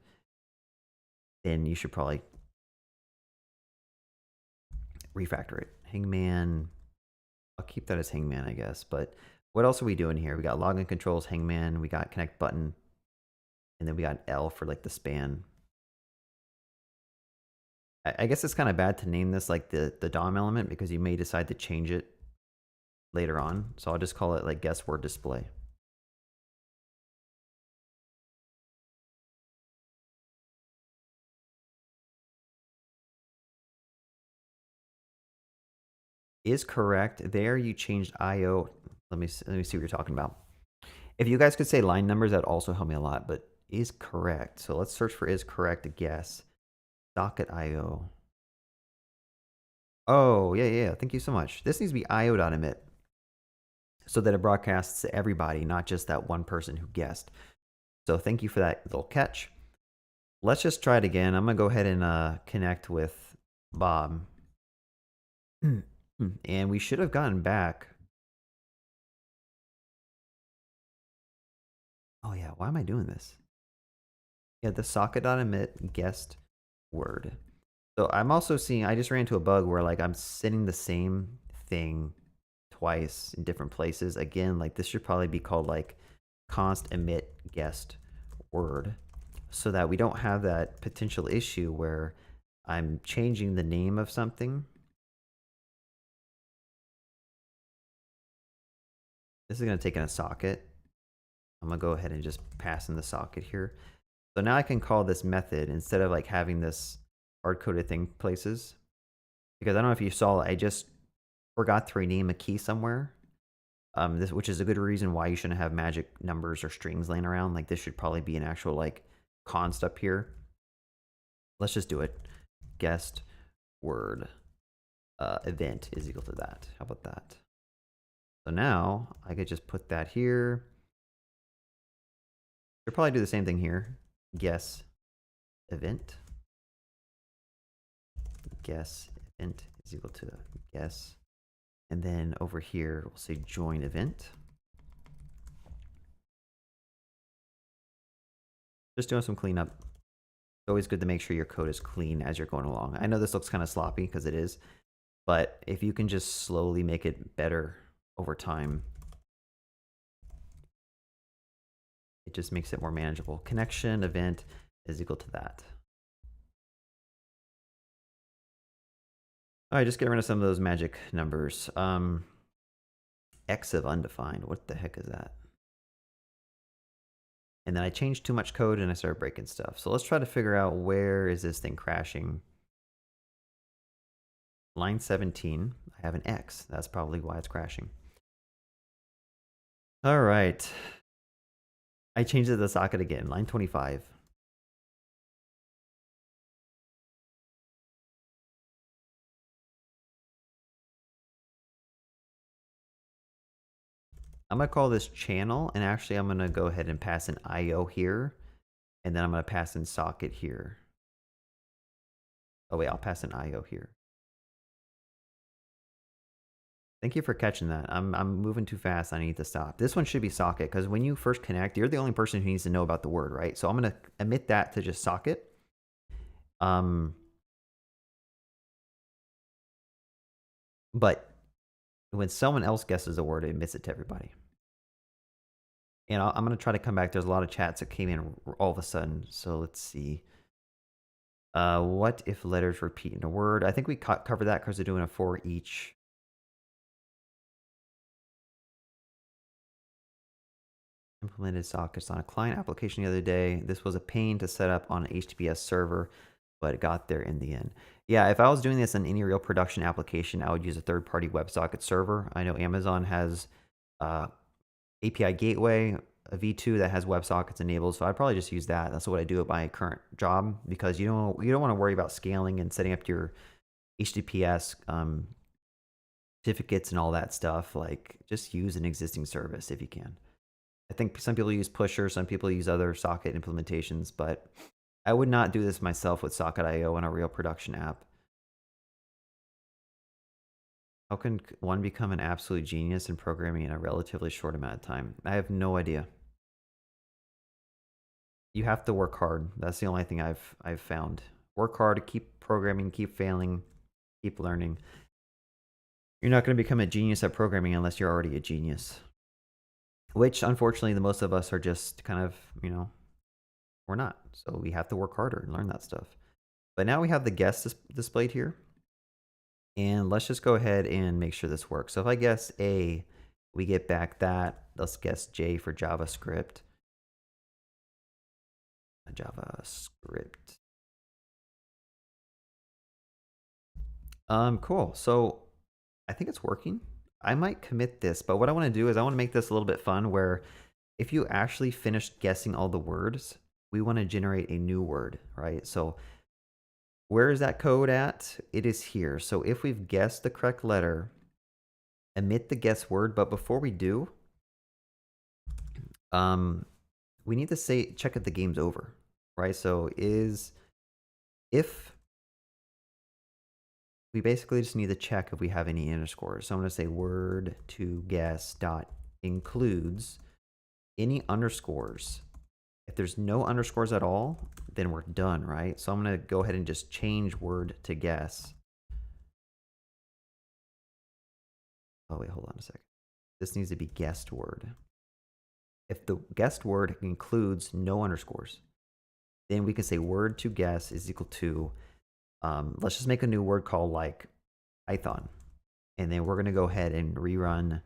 Speaker 1: then you should probably refactor it. Hangman, I'll keep that as hangman, I guess. But what else are we doing here? We got login controls, hangman, we got connect button, and then we got L for like the span. I guess it's kind of bad to name this like the DOM element because you may decide to change it later on. So I'll just call it like guess word display. Is correct. There you changed IO. Let me see what you're talking about. If you guys could say line numbers, that'd also help me a lot, but is correct. So let's search for is correct to guess. Socket IO. Oh, yeah. Thank you so much. This needs to be IO.emit so that it broadcasts to everybody, not just that one person who guessed. So thank you for that little catch. Let's just try it again. I'm going to go ahead and connect with Bob. And we should have gotten back. Oh, yeah. Why am I doing this? Yeah, the socket.emit guessed word. So I'm also seeing, I just ran into a bug where like I'm sending the same thing twice in different places. Again, like this should probably be called like const emit guessed word so that we don't have that potential issue where I'm changing the name of something. This is going to take in a socket. I'm going to go ahead and just pass in the socket here. So now I can call this method instead of like having this hard-coded thing places. Because I don't know if you saw, I just forgot to rename a key somewhere. Which is a good reason why you shouldn't have magic numbers or strings laying around. Like this should probably be an actual like const up here. Let's just do it. Guessed word event is equal to that. How about that? So now I could just put that here. Should probably do the same thing here. Guess event. Guess event is equal to guess. And then over here, we'll say join event. Just doing some cleanup. It's always good to make sure your code is clean as you're going along. I know this looks kind of sloppy because it is, but if you can just slowly make it better over time, it just makes it more manageable. Connection event is equal to that. All right, just get rid of some of those magic numbers. X of undefined, what the heck is that? And then I changed too much code and I started breaking stuff. So let's try to figure out where is this thing crashing. Line 17, I have an X. That's probably why it's crashing. All right. I changed it to the socket again, line 25. I'm going to call this channel, and actually I'm going to go ahead and pass an IO here, and then I'm going to pass in socket here. Oh wait, I'll pass an IO here. Thank you for catching that. I'm moving too fast. I need to stop. This one should be socket, because when you first connect, you're the only person who needs to know about the word, right? So I'm going to omit that to just socket. But when someone else guesses a word, it emits it to everybody. And I'm going to try to come back. There's a lot of chats that came in all of a sudden. So let's see. What if letters repeat in a word? I think we covered that because they're doing a for each. Implemented sockets on a client application the other day. This was a pain to set up on an HTTPS server, but it got there in the end. Yeah, if I was doing this on any real production application, I would use a third-party WebSocket server. I know Amazon has API gateway, a V2 that has WebSockets enabled, so I'd probably just use that. That's what I do at my current job, because you don't want to worry about scaling and setting up your HTTPS certificates and all that stuff. Like, just use an existing service if you can. I think some people use Pusher, some people use other socket implementations, but I would not do this myself with Socket.io in a real production app. How can one become an absolute genius in programming in a relatively short amount of time? I have no idea. You have to work hard. That's the only thing I've found. Work hard, keep programming, keep failing, keep learning. You're not going to become a genius at programming unless you're already a genius. Which, unfortunately, the most of us are just kind of, we're not. So we have to work harder and learn that stuff. But now we have the guess displayed here. And let's just go ahead and make sure this works. So if I guess A, we get back that. Let's guess J for JavaScript. JavaScript. Cool. So I think it's working. I might commit this, but what I want to do is I want to make this a little bit fun, where if you actually finish guessing all the words, we want to generate a new word, right? So where is that code at? It is here. So if we've guessed the correct letter, emit the guess word. But before we do, we need to check if the game's over, right? So if we basically just need to check if we have any underscores. So I'm going to say word to guess dot includes any underscores. If there's no underscores at all, then we're done, right? So I'm going to go ahead and just change word to guess. Oh, wait, hold on a second. This needs to be guessed word. If the guessed word includes no underscores, then we can say word to guess is equal to, let's just make a new word called like Python. And then we're going to go ahead and rerun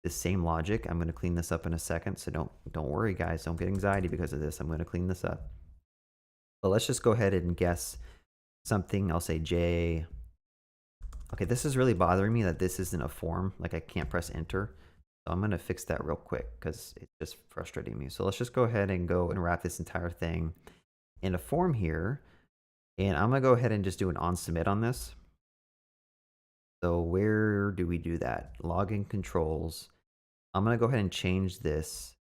Speaker 1: the same logic. I'm going to clean this up in a second. So don't worry, guys. Don't get anxiety because of this. I'm going to clean this up. But let's just go ahead and guess something. I'll say J. Okay, this is really bothering me that this isn't a form. Like I can't press enter. So I'm going to fix that real quick because it's just frustrating me. So let's just go ahead and go and wrap this entire thing in a form here. And I'm going to go ahead and just do an on submit on this. So where do we do that? Login controls. I'm going to go ahead and change this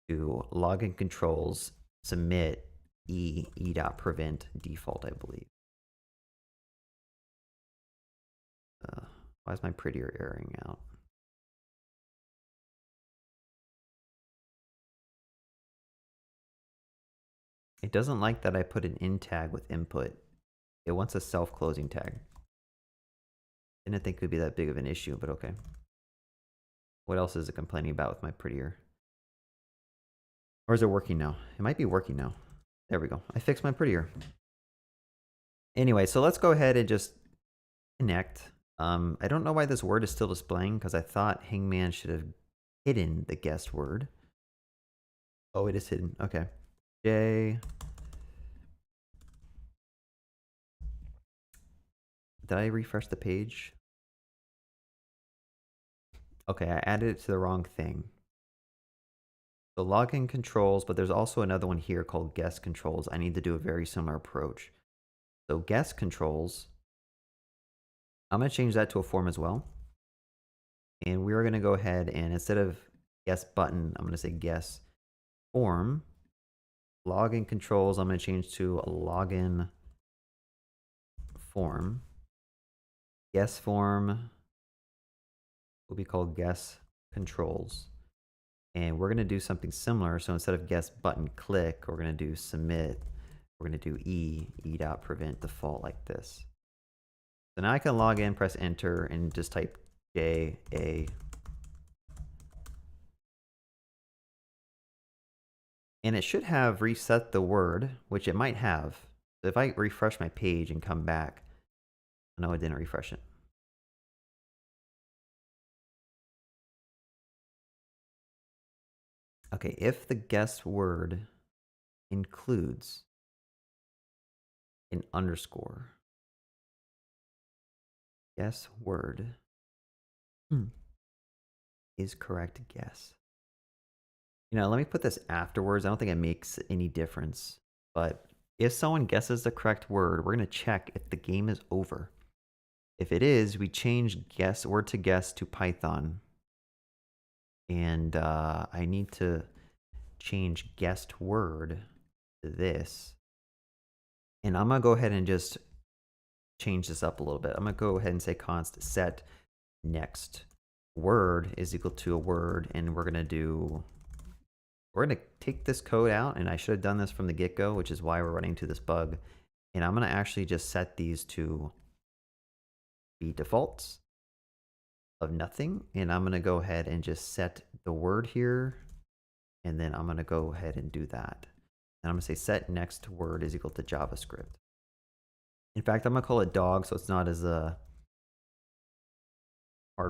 Speaker 1: to login controls submit e.prevent default, I believe. Why is my prettier erroring out? It doesn't like that I put an in tag with input. It wants a self-closing tag. Didn't think it would be that big of an issue, but okay. What else is it complaining about with my prettier? Or is it working now? It might be working now. There we go. I fixed my prettier. Anyway, so let's go ahead and just connect. I don't know why this word is still displaying, because I thought Hangman should have hidden the guessed word. Oh, it is hidden. Okay. J. Did I refresh the page? Okay, I added it to the wrong thing. So login controls, but there's also another one here called guest controls. I need to do a very similar approach. So guest controls, I'm going to change that to a form as well. And we're going to go ahead and instead of guess button, I'm going to say guess form. Login controls, I'm going to change to a login form. Guess form will be called guess controls. And we're going to do something similar. So instead of guess button click, we're going to do submit. We're going to do e.prevent default like this. So now I can log in, press enter, and just type JA. And it should have reset the word, which it might have. So if I refresh my page and come back, no, it didn't refresh it. Okay, if the guess word includes an underscore, guess word is correct guess. You know, let me put this afterwards. I don't think it makes any difference. But if someone guesses the correct word, we're going to check if the game is over. If it is, we change guess word to guess to Python. And I need to change guessed word to this. And I'm going to go ahead and just change this up a little bit. I'm going to go ahead and say const set next word is equal to a word. And we're going to take this code out. And I should have done this from the get-go, which is why we're running into this bug. And I'm going to actually just set these to be defaults of nothing. And I'm going to go ahead and just set the word here. And then I'm going to go ahead and do that. And I'm going to say set next word is equal to JavaScript. In fact, I'm going to call it dog, so it's not as hard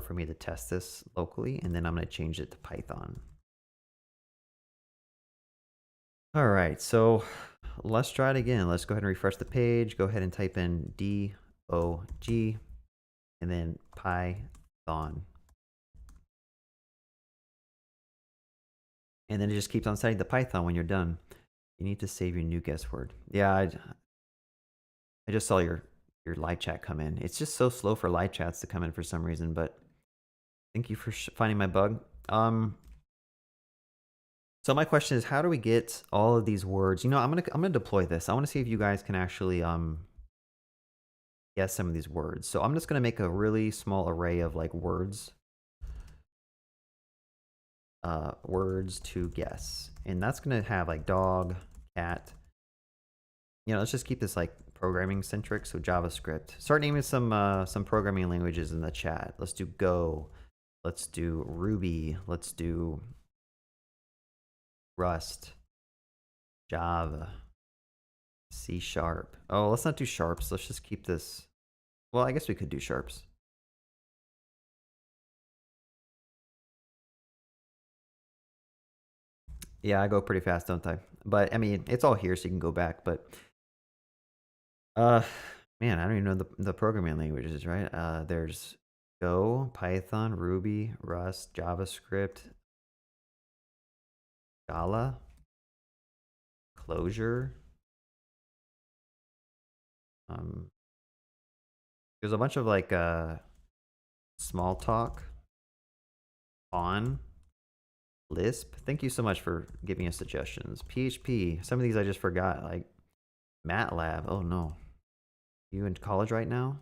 Speaker 1: for me to test this locally. And then I'm going to change it to Python. All right, so let's try it again. Let's go ahead and refresh the page. Go ahead and type in DOG and then Python. And then it just keeps on setting the Python when you're done. You need to save your new guess word. Yeah, I just saw your live chat come in. It's just so slow for live chats to come in for some reason, but thank you for finding my bug. So my question is, how do we get all of these words? You know, I'm gonna deploy this. I want to see if you guys can actually guess some of these words. So I'm just gonna make a really small array of like words. Words to guess, and that's gonna have like dog, cat. You know, let's just keep this like programming centric. So JavaScript. Start naming some programming languages in the chat. Let's do Go. Let's do Ruby. Let's do Rust, Java, C Sharp. Oh, let's not do sharps. Let's just keep this. Well, I guess we could do sharps. Yeah, I go pretty fast, don't I? But I mean, it's all here, so you can go back. But man, I don't even know the programming languages, right? There's Go, Python, Ruby, Rust, JavaScript, Scala, Clojure. There's a bunch of like small talk, on, Lisp. Thank you so much for giving us suggestions. PHP. Some of these I just forgot, like MATLAB. Oh no. You in college right now?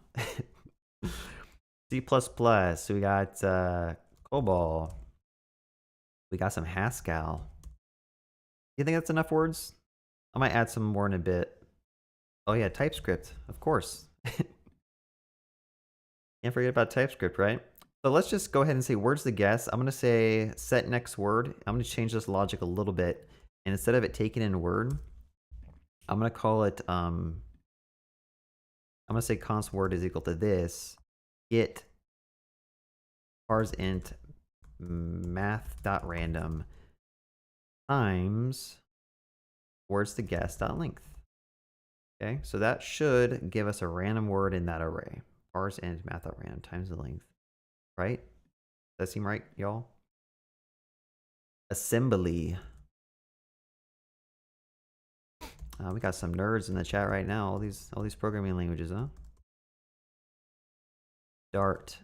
Speaker 1: C++. We got COBOL. We got some Haskell. You think that's enough words? I might add some more in a bit. Oh yeah, TypeScript, of course. Can't forget about TypeScript, right? So let's just go ahead and say words to guess. I'm going to say set next word. I'm going to change this logic a little bit. And instead of it taking in a word, I'm going to call it, I'm going to say const word is equal to this. Get parse int math.random times words to guess.length. Okay, so that should give us a random word in that array. Parse int math.random times the length. Right? Does that seem right, y'all? Assembly. We got some nerds in the chat right now. All these programming languages, huh? Dart.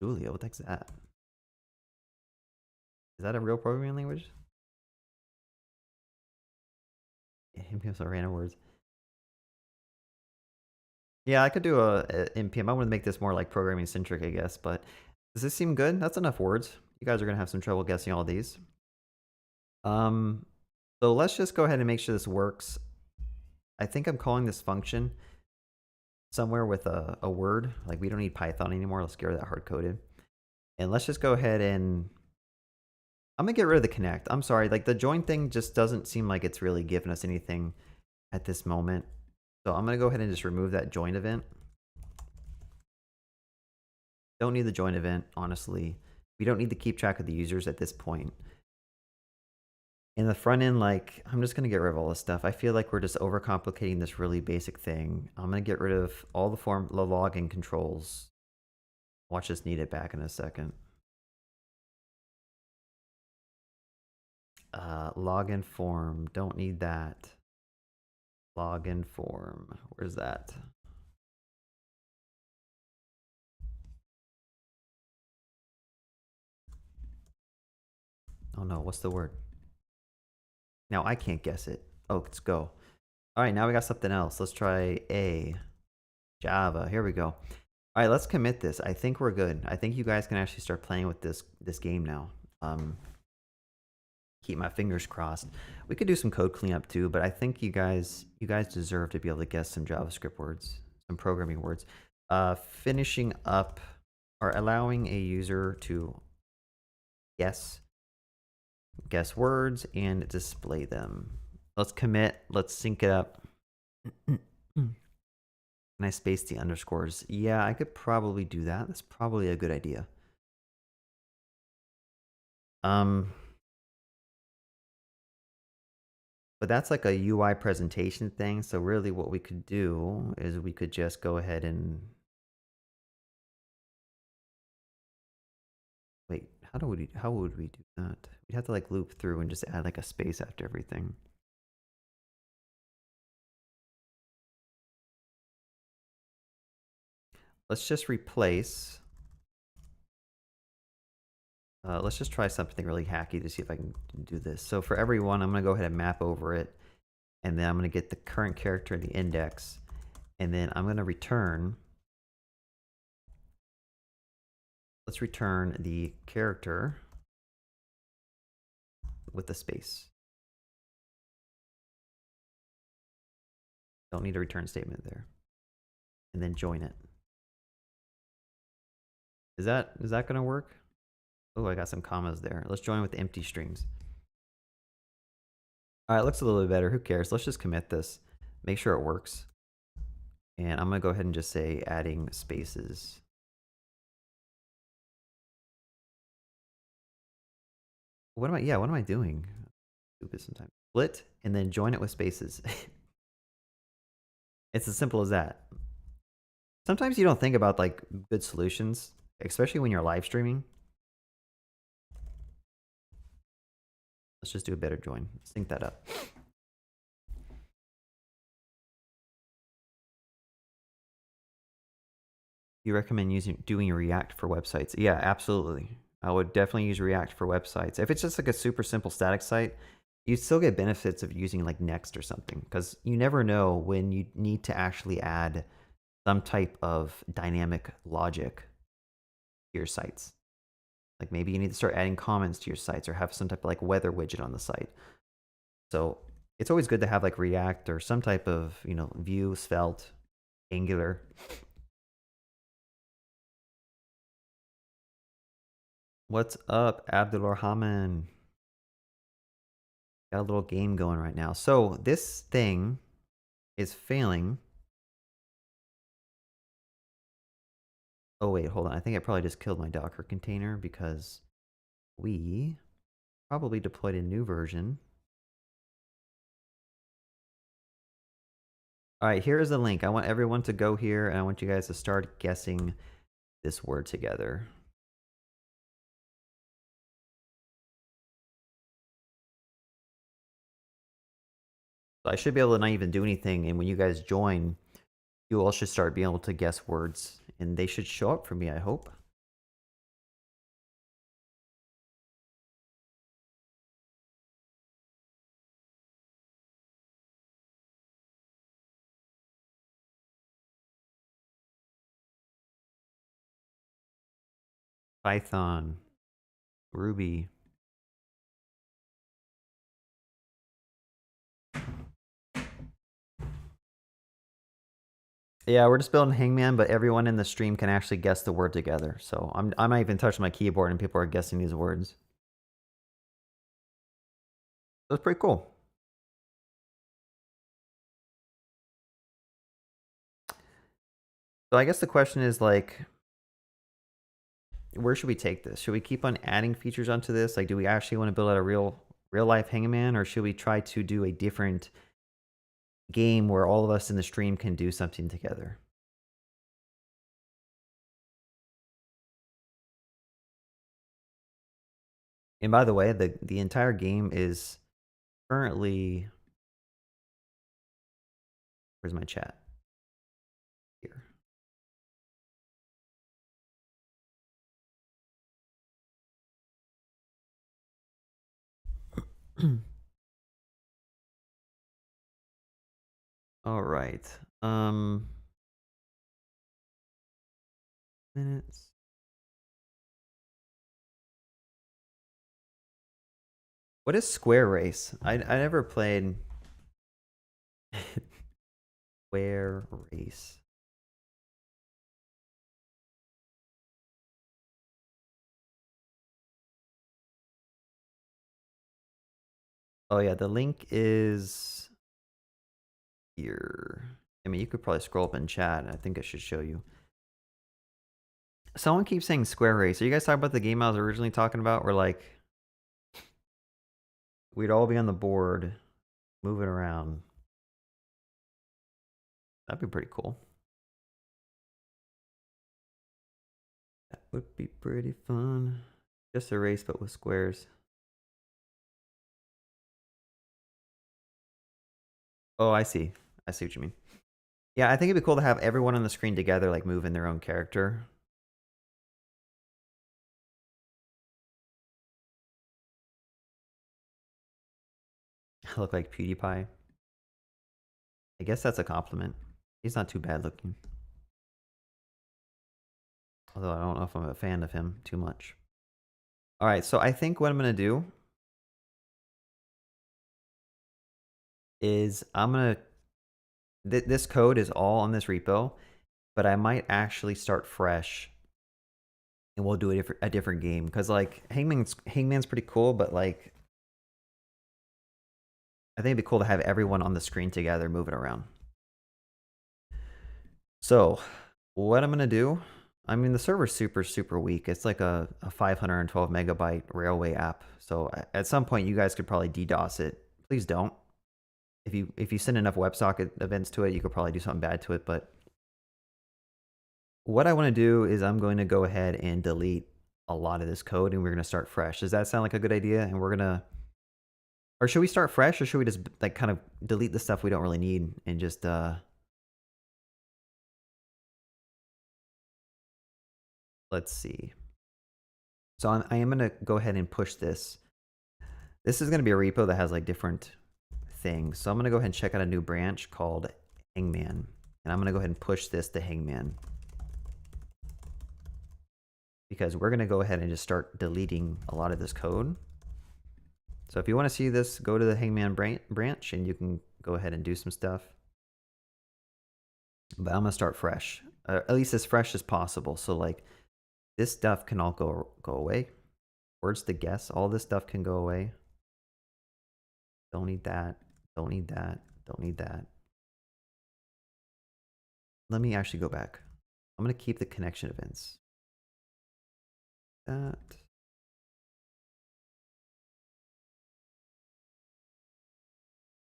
Speaker 1: Julia, what the heck's that? Is that a real programming language? NPMs are random words. Yeah, I could do a NPM. I want to make this more like programming centric, I guess, but does this seem good? That's enough words. You guys are gonna have some trouble guessing all these. Um, so let's just go ahead and make sure this works. I think I'm calling this function somewhere with a word. Like we don't need Python anymore. Let's get rid of that hard coded. And let's just go ahead and I'm gonna get rid of the connect. I'm sorry, like the join thing just doesn't seem like it's really giving us anything at this moment. So I'm gonna go ahead and just remove that join event. Don't need the join event, honestly. We don't need to keep track of the users at this point. In the front end, like, I'm just gonna get rid of all this stuff. I feel like we're just overcomplicating this really basic thing. I'm gonna get rid of all the login controls. Watch us need it back in a second. Login form, don't need that. Login form, where's that? Oh no, what's the word? Now I can't guess it. Oh, let's go. All right, now we got something else. Let's try A. Java, here we go. All right, let's commit this. I think we're good. I think you guys can actually start playing with this game now. Keep my fingers crossed. We could do some code cleanup too, but I think you guys deserve to be able to guess some JavaScript words, some programming words. Finishing up or allowing a user to guess words and display them. Let's commit. Let's sync it up. Can I space the underscores? Yeah, I could probably do that. That's probably a good idea. But that's like a UI presentation thing. So really what we could do is we could just go ahead and wait, how would we do that? We'd have to like loop through and just add like a space after everything. Let's just replace. Let's just try something really hacky to see if I can do this. So for every one, I'm going to go ahead and map over it. And then I'm going to get the current character in the index. And then I'm going to return. Let's return the character with the space. Don't need a return statement there. And then join it. Is that going to work? Oh, I got some commas there. Let's join with empty strings. All right, looks a little bit better. Who cares? Let's just commit this. Make sure it works. And I'm going to go ahead and just say adding spaces. What am I doing? Stupid sometimes. Split and then join it with spaces. It's as simple as that. Sometimes you don't think about like good solutions, especially when you're live streaming. Let's just do a better join. Sync that up. You recommend doing React for websites? Yeah, absolutely. I would definitely use React for websites. If it's just like a super simple static site, you still get benefits of using like Next or something, because you never know when you need to actually add some type of dynamic logic to your sites. Like maybe you need to start adding comments to your sites or have some type of like weather widget on the site. So it's always good to have like React or some type of, Vue, Svelte, Angular. What's up, Abdul Rahman? Got a little game going right now. So this thing is failing. Oh wait, hold on. I think I probably just killed my Docker container because we probably deployed a new version. All right, here is the link. I want everyone to go here and I want you guys to start guessing this word together. So I should be able to not even do anything. And when you guys join, you all should start being able to guess words and they should show up for me, I hope. Python, Ruby. Yeah, we're just building Hangman, but everyone in the stream can actually guess the word together. So I'm not even touching my keyboard, and people are guessing these words. That's pretty cool. So I guess the question is like, where should we take this? Should we keep on adding features onto this? Like, do we actually want to build out a real life Hangman, or should we try to do a different game where all of us in the stream can do something together? And by the way, the entire game is currently, where's my chat? Here. All right. Minutes. What is Square Race? I never played Square Race. Oh yeah, the link is here. I mean, you could probably scroll up in chat. I think it should show you. Someone keeps saying Square Race. Are you guys talking about the game I was originally talking about? Where like we'd all be on the board, moving around. That'd be pretty cool. That would be pretty fun. Just a race, but with squares. Oh, I see. I see what you mean. Yeah, I think it'd be cool to have everyone on the screen together, like moving their own character. I look like PewDiePie. I guess that's a compliment. He's not too bad looking. Although I don't know if I'm a fan of him too much. All right, so I think what I'm going to do is I'm going to... This code is all on this repo, but I might actually start fresh and we'll do a different game. Because like Hangman's pretty cool, but like I think it'd be cool to have everyone on the screen together moving around. So what I'm going to do, I mean, the server's super weak. It's like a 512 megabyte railway app. So at some point you guys could probably DDoS it. Please don't. If you send enough WebSocket events to it, you could probably do something bad to it. But what I want to do is I'm going to go ahead and delete a lot of this code and we're going to start fresh. Does that sound like a good idea? And we're going to... Or should we start fresh, or should we just like kind of delete the stuff we don't really need and just let's see. So I am going to go ahead and push this. This is going to be a repo that has like different things. So I'm going to go ahead and check out a new branch called Hangman. And I'm going to go ahead and push this to Hangman. Because we're going to go ahead and just start deleting a lot of this code. So if you want to see this, go to the Hangman branch and you can go ahead and do some stuff. But I'm going to start fresh. At least as fresh as possible. So like this stuff can all go away. Words to guess. All this stuff can go away. Don't need that. Don't need that. Don't need that. Let me actually go back. I'm going to keep the connection events. That.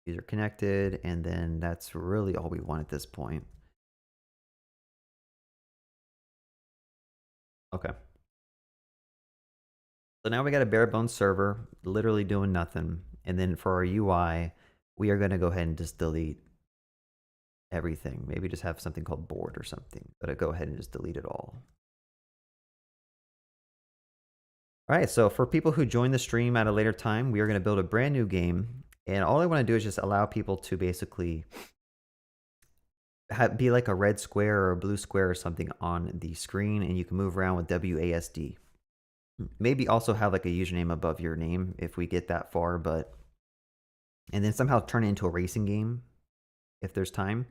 Speaker 1: These are connected, and then that's really all we want at this point. Okay. So now we got a bare bones server, literally doing nothing. And then for our UI, we are going to go ahead and just delete everything. Maybe just have something called board or something, but I go ahead and just delete it all. All right, so for people who join the stream at a later time, we are going to build a brand new game. And all I want to do is just allow people to basically be like a red square or a blue square or something on the screen, and you can move around with WASD. Maybe also have like a username above your name if we get that far, and then somehow turn it into a racing game if there's time.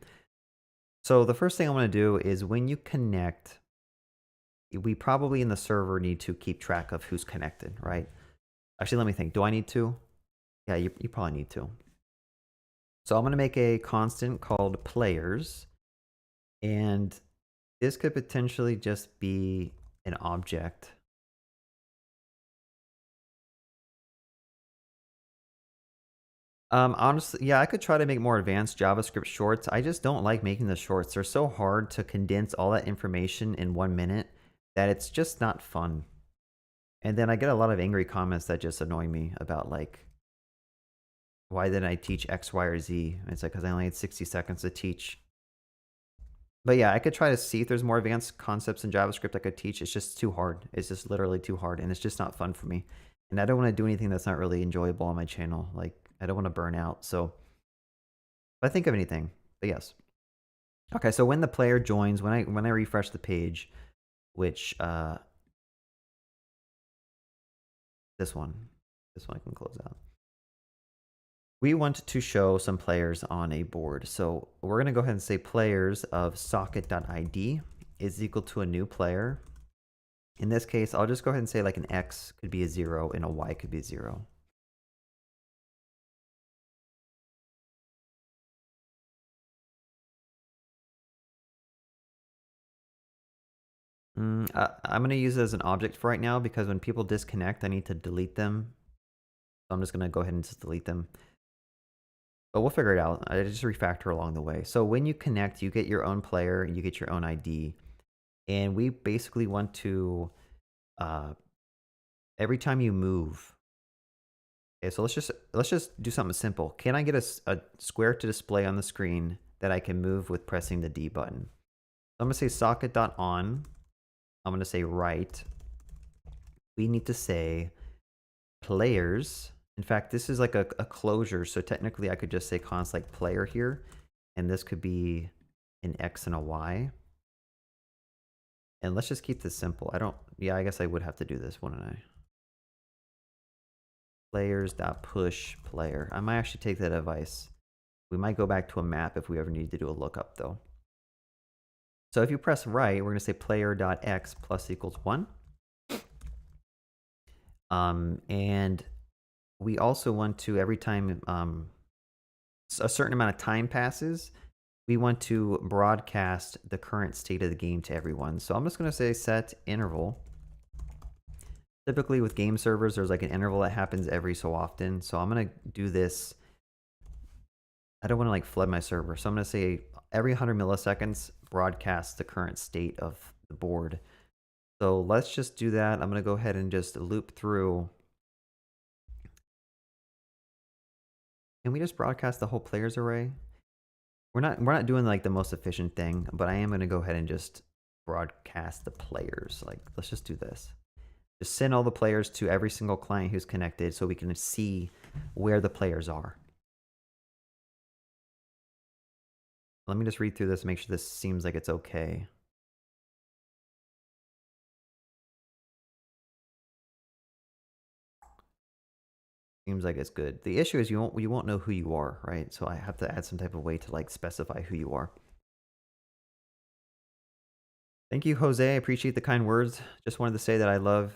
Speaker 1: So the first thing I want to do is when you connect, we probably in the server need to keep track of who's connected, right? Actually, let me think. Do I need to? Yeah, you probably need to. So I'm going to make a constant called players, and this could potentially just be an object. Honestly, yeah, I could try to make more advanced JavaScript shorts. I just don't like making the shorts. They're so hard to condense all that information in 1 minute that it's just not fun. And then I get a lot of angry comments that just annoy me about like, why didn't I teach X, Y, or Z? And it's like, because I only had 60 seconds to teach. But yeah, I could try to see if there's more advanced concepts in JavaScript I could teach. It's just too hard. It's just literally too hard. And it's just not fun for me. And I don't want to do anything that's not really enjoyable on my channel. Like, I don't want to burn out. So if I think of anything, but yes. Okay, so when the player joins, when I refresh the page, which this one I can close out. We want to show some players on a board. So we're going to go ahead and say players of socket.id is equal to a new player. In this case, I'll just go ahead and say like an X could be a 0 and a Y could be 0. I'm going to use it as an object for right now because when people disconnect, I need to delete them. So I'm just going to go ahead and just delete them. But we'll figure it out. I just refactor along the way. So when you connect, you get your own player, you get your own ID. And we basically want to, every time you move. Okay, so let's just do something simple. Can I get a square to display on the screen that I can move with pressing the D button? So I'm going to say socket.on. I'm going to say right. We need to say players. In fact, this is like a closure. So technically I could just say const like player here. And this could be an X and a Y. And let's just keep this simple. I guess I would have to do this, wouldn't I? Players.push player. I might actually take that advice. We might go back to a map if we ever need to do a lookup though. So if you press right, we're going to say player.x plus equals 1. And we also want to, every time a certain amount of time passes, we want to broadcast the current state of the game to everyone. So I'm just going to say set interval. Typically with game servers, there's like an interval that happens every so often. So I'm going to do this. I don't want to like flood my server. So I'm going to say every 100 milliseconds, broadcast the current state of the board. So let's just do that. I'm going to go ahead and just loop through. Can we just broadcast the whole players array? We're not doing like the most efficient thing, but I am going to go ahead and just broadcast the players. Like, let's just do this. Just send all the players to every single client who's connected so we can see where the players are. Let me just read through this and make sure this seems like it's okay. Seems like it's good. The issue is you won't know who you are, right? So I have to add some type of way to like specify who you are. Thank you, Jose. I appreciate the kind words. Just wanted to say that I love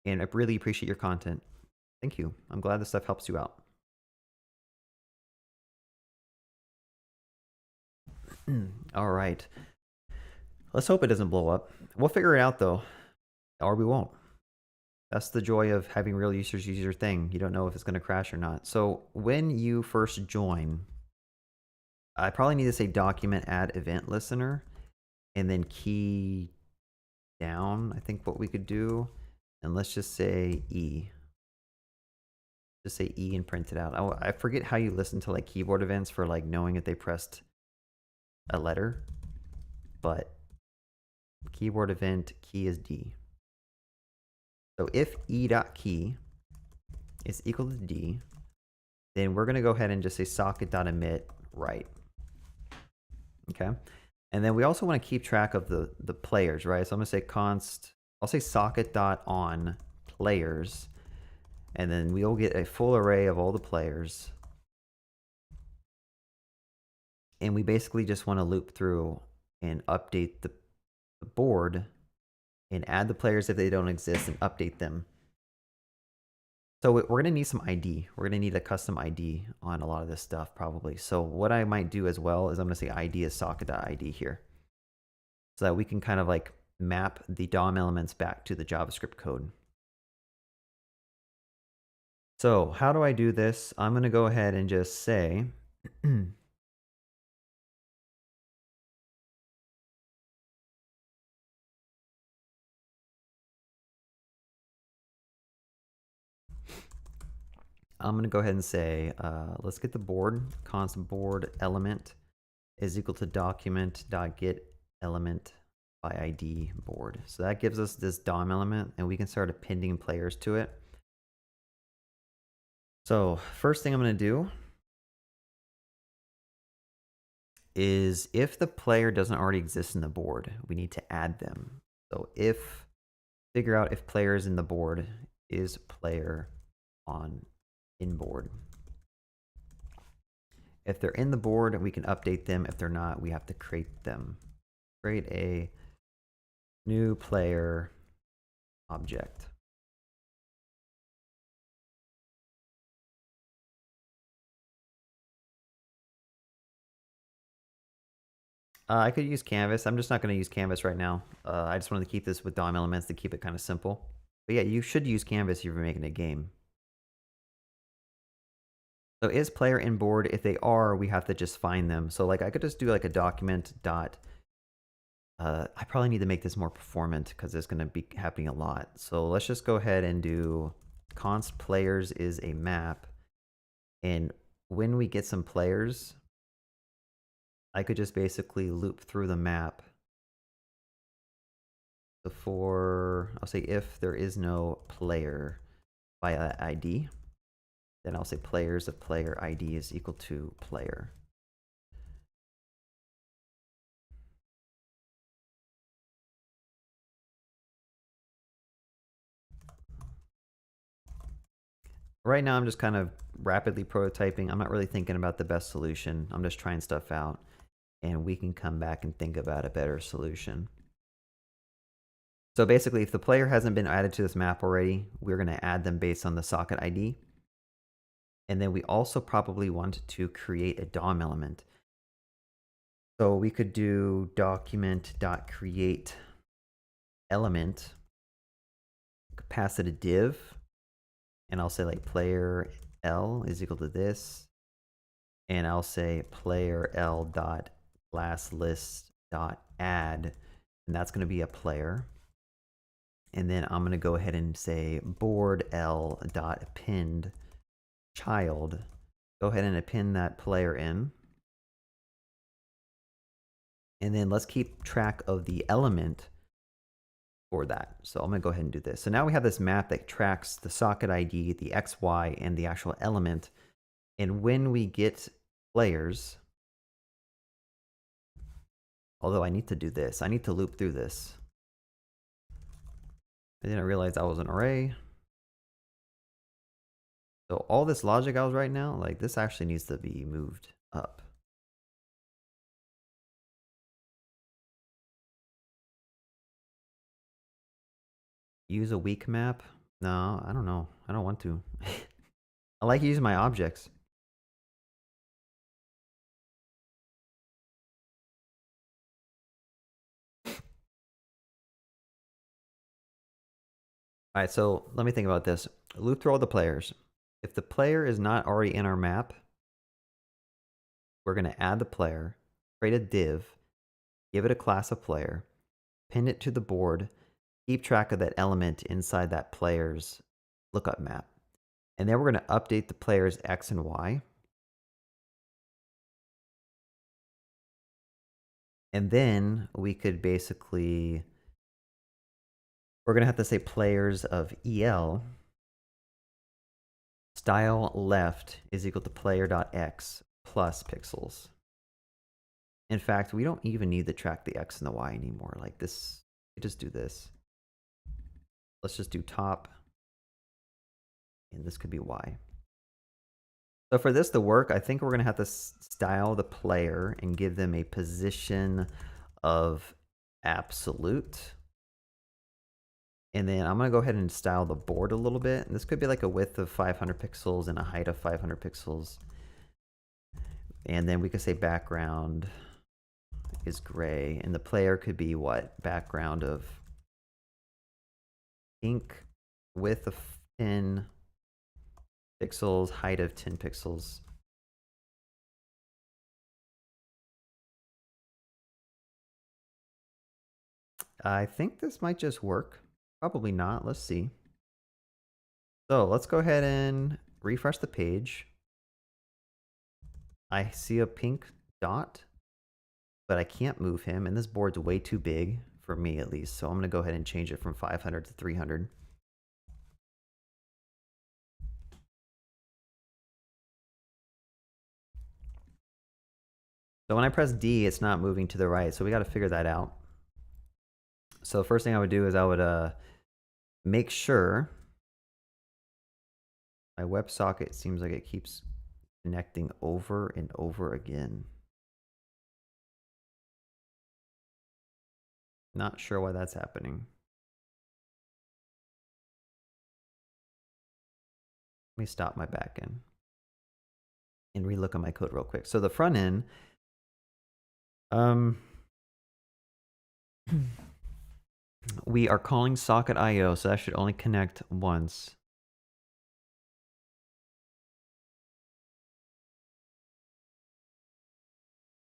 Speaker 1: and I really appreciate your content. Thank you. I'm glad this stuff helps you out. All right. Let's hope it doesn't blow up. We'll figure it out though, or we won't. That's the joy of having real users use your thing. You don't know if it's going to crash or not. So when you first join, I probably need to say document add event listener and then key down. I think what we could do, and let's just say E. Just say E and print it out. I forget how you listen to like keyboard events for like knowing if they pressed a letter, but keyboard event key is D. So if E.key is equal to D, then we're going to go ahead and just say socket.emit right. Okay. And then we also want to keep track of the players, right? So I'm going to say const I'll say socket.on players, and then we'll get a full array of all the players. And we basically just want to loop through and update the board and add the players if they don't exist and update them. So we're going to need some ID. We're going to need a custom ID on a lot of this stuff probably. So what I might do as well is I'm going to say ID is socket.id here. So that we can kind of like map the DOM elements back to the JavaScript code. So how do I do this? I'm going to go ahead and just say, I'm going to go ahead and say, let's get the board, const board element is equal to document.get element by ID board. So that gives us this DOM element, and we can start appending players to it. So first thing I'm going to do is if the player doesn't already exist in the board, we need to add them. So if, figure out if player is in the board, is player on in board. If they're in the board, we can update them. If they're not, we have to create them. Create a new player object. I could use Canvas. I'm just not going to use Canvas right now. I just wanted to keep this with DOM elements to keep it kind of simple. But yeah, you should use Canvas if you're making a game. So is player in board? If they are, we have to just find them. So like I could just do like a document dot. I probably need to make this more performant because it's going to be happening a lot. So let's just go ahead and do const players is a map. And when we get some players, I could just basically loop through the map before, I'll say if there is no player by ID, then I'll say players of player ID is equal to player. Right now I'm just kind of rapidly prototyping. I'm not really thinking about the best solution. I'm just trying stuff out, and we can come back and think about a better solution. So basically, if the player hasn't been added to this map already, we're going to add them based on the socket ID. And then we also probably want to create a DOM element. So we could do document.create element, pass it a div, and I'll say like player L is equal to this. And I'll say player L dot class list dot add, and that's going to be a player. And then I'm going to go ahead and say board L dot append child. Go ahead and append that player in. And then let's keep track of the element for that. So I'm going to go ahead and do this. So now we have this map that tracks the socket ID, the XY, and the actual element. And when we get players, although I need to do this, I need to loop through this. I didn't realize that was an array. So all this logic I was writing now, like this actually needs to be moved up. Use a weak map? No, I don't know. I don't want to. I like using my objects. All right, so let me think about this. Loop through all the players. If the player is not already in our map, we're going to add the player, create a div, give it a class of player, pin it to the board, keep track of that element inside that player's lookup map. And then we're going to update the players X and Y. And then we could basically, we're going to have to say players of EL style left is equal to player.x plus pixels. In fact, we don't even need to track the X and the Y anymore. Like this, we just do this. Let's just do top, and this could be Y. So for this to work, I think we're going to have to style the player and give them a position of absolute. And then I'm going to go ahead and style the board a little bit. And this could be like a width of 500 pixels and a height of 500 pixels. And then we could say background is gray. And the player could be what? Background of pink, width of 10 pixels, height of 10 pixels. I think this might just work. Probably not. Let's see. So let's go ahead and refresh the page. I see a pink dot, but I can't move him, and this board's way too big for me at least. So I'm going to go ahead and change it from 500 to 300. So when I press D, it's not moving to the right. So we got to figure that out. So the first thing I would do is I would make sure my WebSocket seems like it keeps connecting over and over again. Not sure why that's happening. Let me stop my backend and relook at my code real quick. So the front end, we are calling socket IO, so that should only connect once.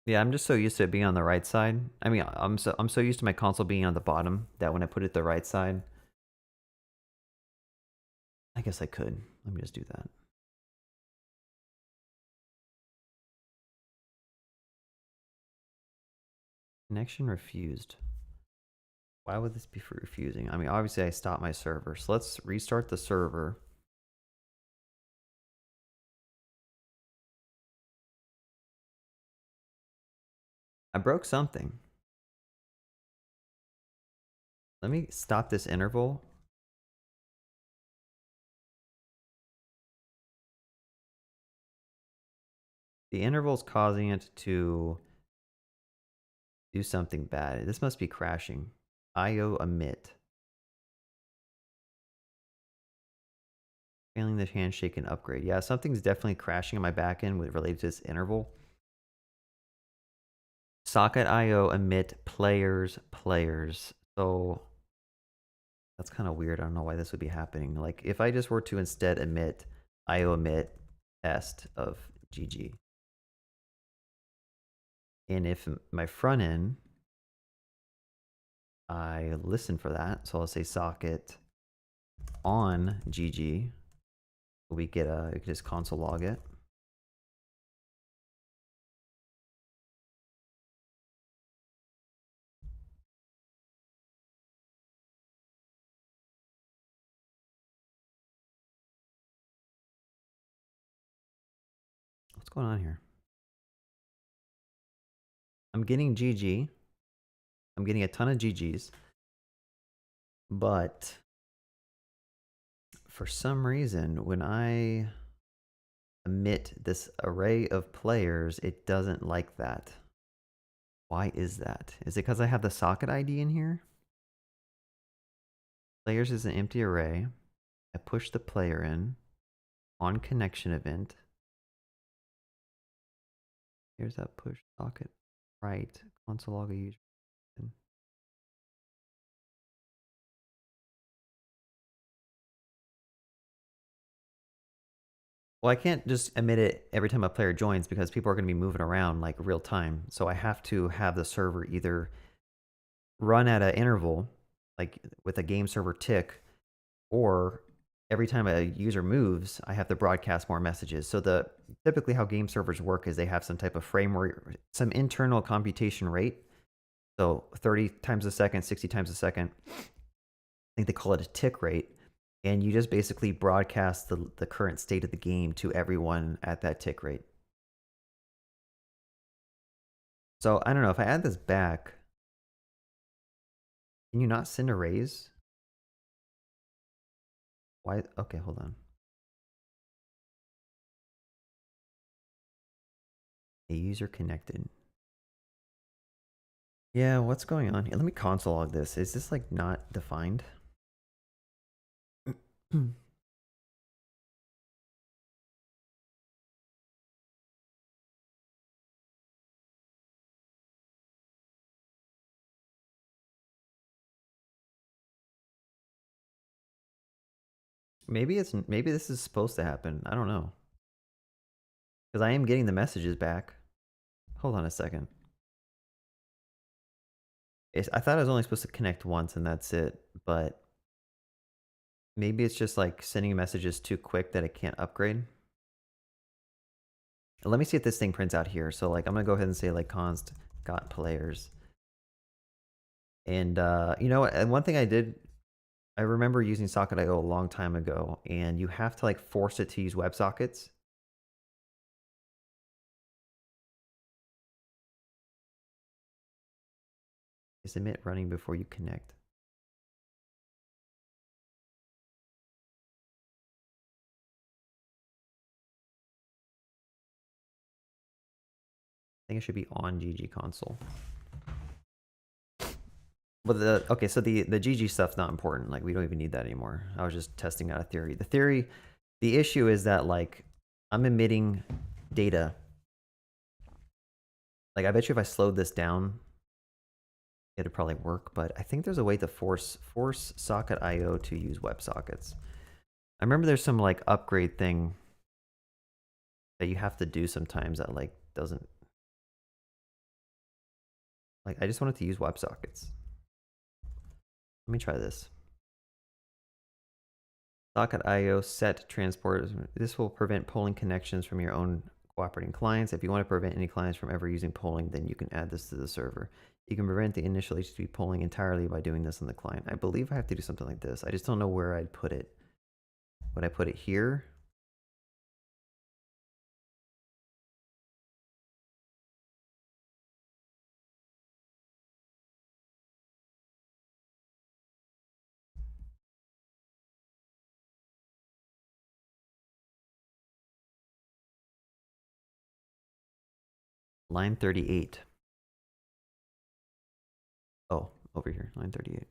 Speaker 1: Yeah, I'm just so used to it being on the right side. I mean, I'm so used to my console being on the bottom that when I put it the right side, I guess I could. Let me just do that. Connection refused. Why would this be for refusing? I mean, obviously I stopped my server. So let's restart the server. I broke something. Let me stop this interval. The interval's causing it to do something bad. This must be crashing. IO emit. Failing the handshake and upgrade. Yeah, something's definitely crashing on my backend related to this interval. Socket IO emit players. So that's kind of weird. I don't know why this would be happening. Like if I just were to instead emit IO emit test of GG. And if my front end, I listen for that. So I'll say socket on GG. We get we can just console log it. What's going on here? I'm getting GG. I'm getting a ton of GGs. But for some reason, when I emit this array of players, it doesn't like that. Why is that? Is it because I have the socket ID in here? Players is an empty array. I push the player in on connection event. Here's that push socket. Right. Console log a user. Well, I can't just emit it every time a player joins because people are going to be moving around like real time. So I have to have the server either run at an interval, like with a game server tick, or every time a user moves, I have to broadcast more messages. So typically how game servers work is they have some type of framework, some internal computation rate. So 30 times a second, 60 times a second. I think they call it a tick rate. And you just basically broadcast the current state of the game to everyone at that tick rate. So I don't know, if I add this back, can you not send arrays? Why? Okay, hold on. A user connected. Yeah, what's going on here? Let me console log this. Is this like not defined? Maybe this is supposed to happen. I don't know. Because I am getting the messages back. Hold on a second. I thought I was only supposed to connect once and that's it, but maybe it's just like sending messages too quick that it can't upgrade. Let me see if this thing prints out here. So like I'm gonna go ahead and say like const got players. And you know what? One thing I remember using Socket.io a long time ago, and you have to like force it to use WebSockets. Is emit running before you connect? I think it should be on GG console. But okay, so the GG stuff's not important. Like we don't even need that anymore. I was just testing out a theory. The issue is that like I'm emitting data. Like I bet you if I slowed this down, it'd probably work. But I think there's a way to force Socket.io to use WebSockets. I remember there's some like upgrade thing that you have to do sometimes that like doesn't. Like I just wanted to use WebSockets. Let me try this. Socket.io set transport. This will prevent polling connections from your own cooperating clients. If you want to prevent any clients from ever using polling, then you can add this to the server. You can prevent the initial HTTP polling entirely by doing this on the client. I believe I have to do something like this. I just don't know where I'd put it. Would I put it here? Line 38. Oh, over here, line 38.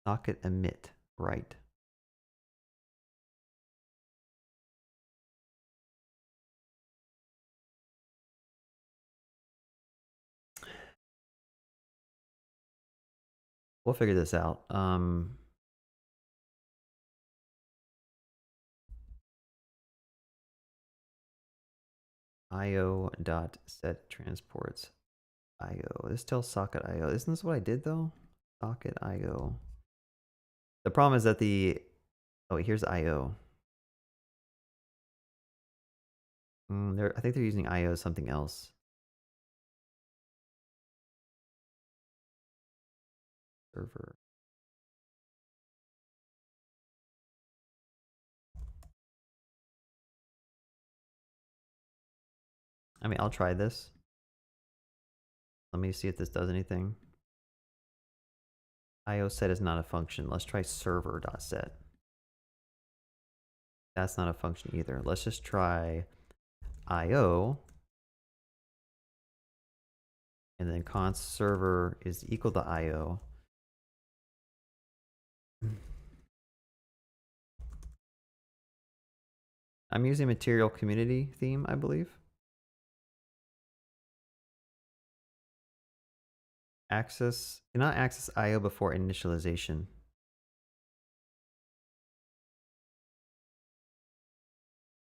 Speaker 1: Socket emit, right. We'll figure this out. io.set transports io. This tells socket io. Isn't this what I did though? Socket io. The problem is that oh wait, here's io. I think they're using io as something else. Server. I mean, I'll try this. Let me see if this does anything. io set is not a function. Let's try server.set. That's not a function either. Let's just try io. And then const server is equal to io. I'm using material community theme, I believe. Cannot access io before initialization.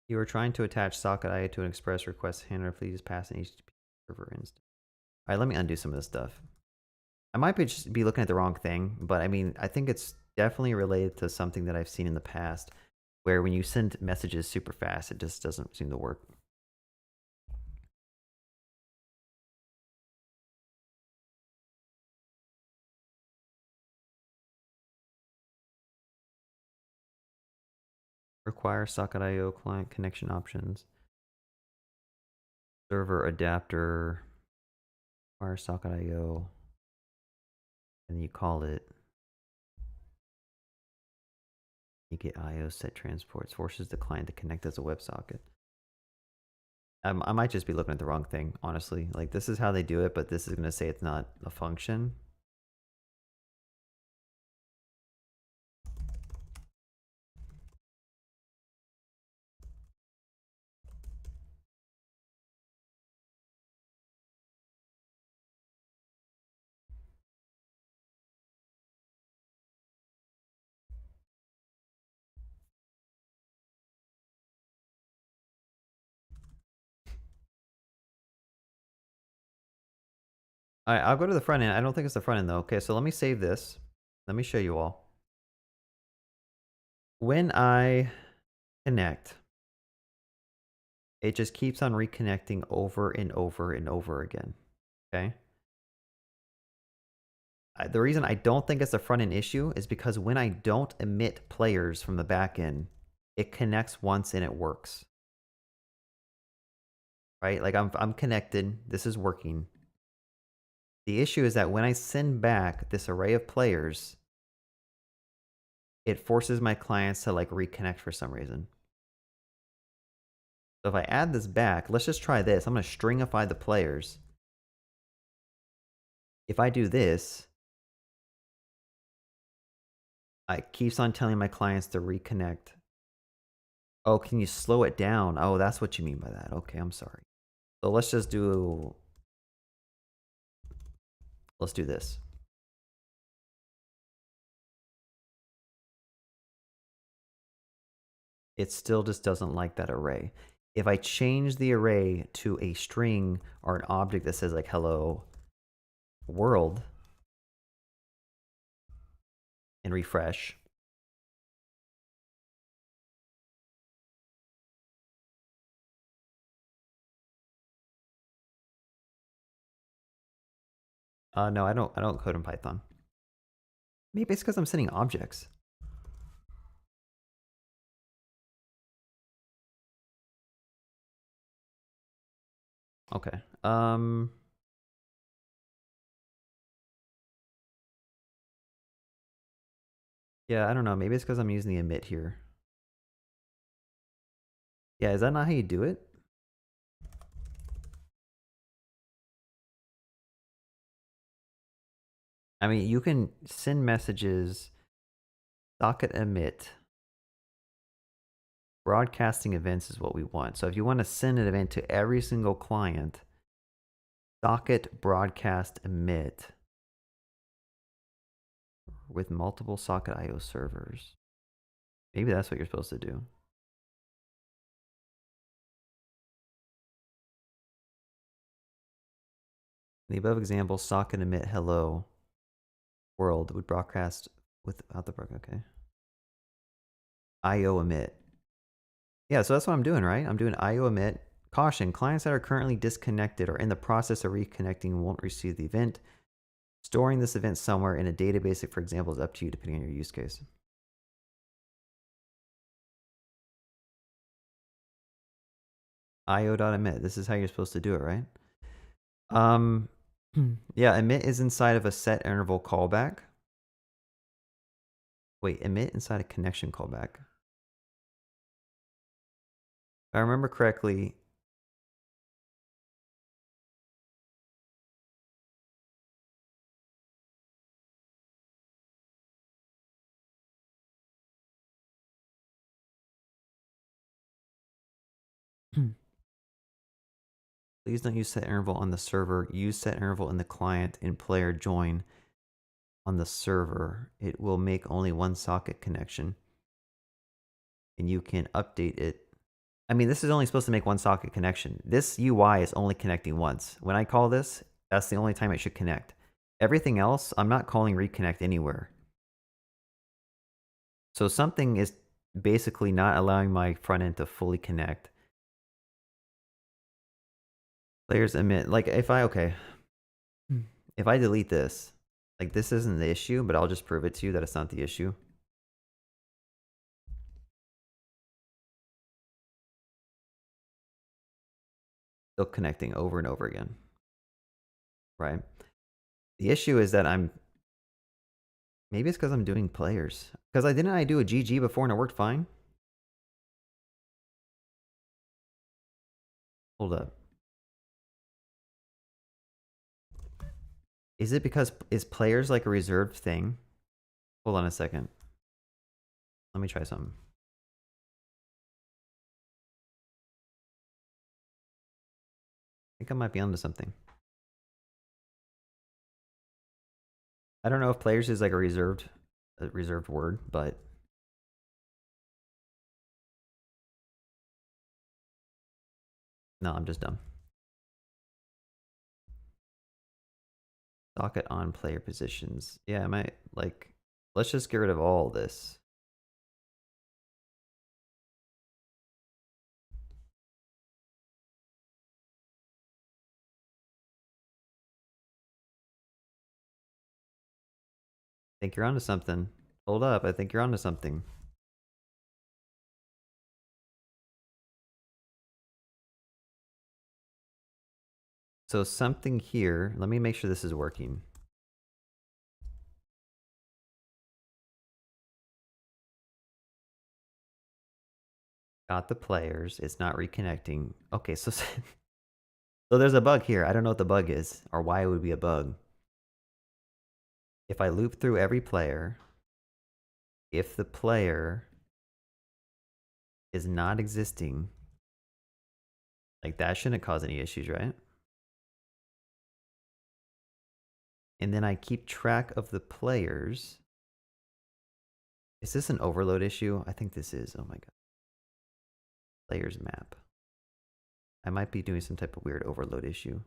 Speaker 1: You are trying to attach socket IO to an express request handler. Please pass an HTTP server instance. All right, let me undo some of this stuff. I might just be looking at the wrong thing, but I mean, I think it's definitely related to something that I've seen in the past, where when you send messages super fast, it just doesn't seem to work. Require socket IO client connection options. Server adapter. Require socket IO. And you call it You get IO set transports, forces the client to connect as a WebSocket. I might just be looking at the wrong thing, honestly. Like, this is how they do it, but this is going to say it's not a function. All right, I'll go to the front end. I don't think it's the front end, though. Okay, so let me save this. Let me show you all. When I connect, it just keeps on reconnecting over and over and over again. Okay? The reason I don't think it's a front end issue is because when I don't emit players from the back end, it connects once and it works. Right? Like I'm connected. This is working. The issue is that when I send back this array of players, it forces my clients to like reconnect for some reason. So if I add this back, let's just try this. I'm going to stringify the players. If I do this, it keeps on telling my clients to reconnect. Oh, can you slow it down? Oh, that's what you mean by that. Okay, I'm sorry. So let's do this. It still just doesn't like that array. If I change the array to a string or an object that says like hello world and refresh, no, I don't code in Python. Maybe it's because I'm sending objects. Okay. Yeah, I don't know. Maybe it's because I'm using the emit here. Yeah, is that not how you do it? I mean, you can send messages, socket emit. Broadcasting events is what we want. So if you want to send an event to every single client, socket broadcast emit with multiple socket IO servers. Maybe that's what you're supposed to do. In the above example, socket emit hello world would broadcast without the broadcast. Okay. IO emit. Yeah, so that's what I'm doing, right? I'm doing IO emit. Caution, clients that are currently disconnected or in the process of reconnecting won't receive the event. Storing this event somewhere in a database, for example, is up to you depending on your use case. IO.emit. This is how you're supposed to do it, right? Yeah, emit is inside of a set interval callback. Wait, emit inside a connection callback. If I remember correctly, please don't use set interval on the server. Use set interval in the client and player join on the server. It will make only one socket connection. And you can update it. I mean, this is only supposed to make one socket connection. This UI is only connecting once. When I call this, that's the only time it should connect. Everything else, I'm not calling reconnect anywhere. So something is basically not allowing my front end to fully connect. Players emit, like if I delete this, like this isn't the issue, but I'll just prove it to you that it's not the issue. Still connecting over and over again, right? The issue is that I'm Maybe it's because I'm doing players. Because didn't I do a GG before and it worked fine? Hold up. Is it because is players like a reserved thing? Hold on a second. Let me try something. I think I might be onto something. I don't know if players is like a reserved word, but no, I'm just dumb. Socket on player positions. Yeah, I might like. Let's just get rid of all this. I think you're onto something. Hold up, I think you're onto something. So something here, let me make sure this is working. Got the players, it's not reconnecting. Okay, so so there's a bug here. I don't know what the bug is or why it would be a bug. If I loop through every player, if the player is not existing, like that shouldn't cause any issues, right? And then I keep track of the players. Is this an overload issue? I think this is. Oh my god. Players map. I might be doing some type of weird overload issue.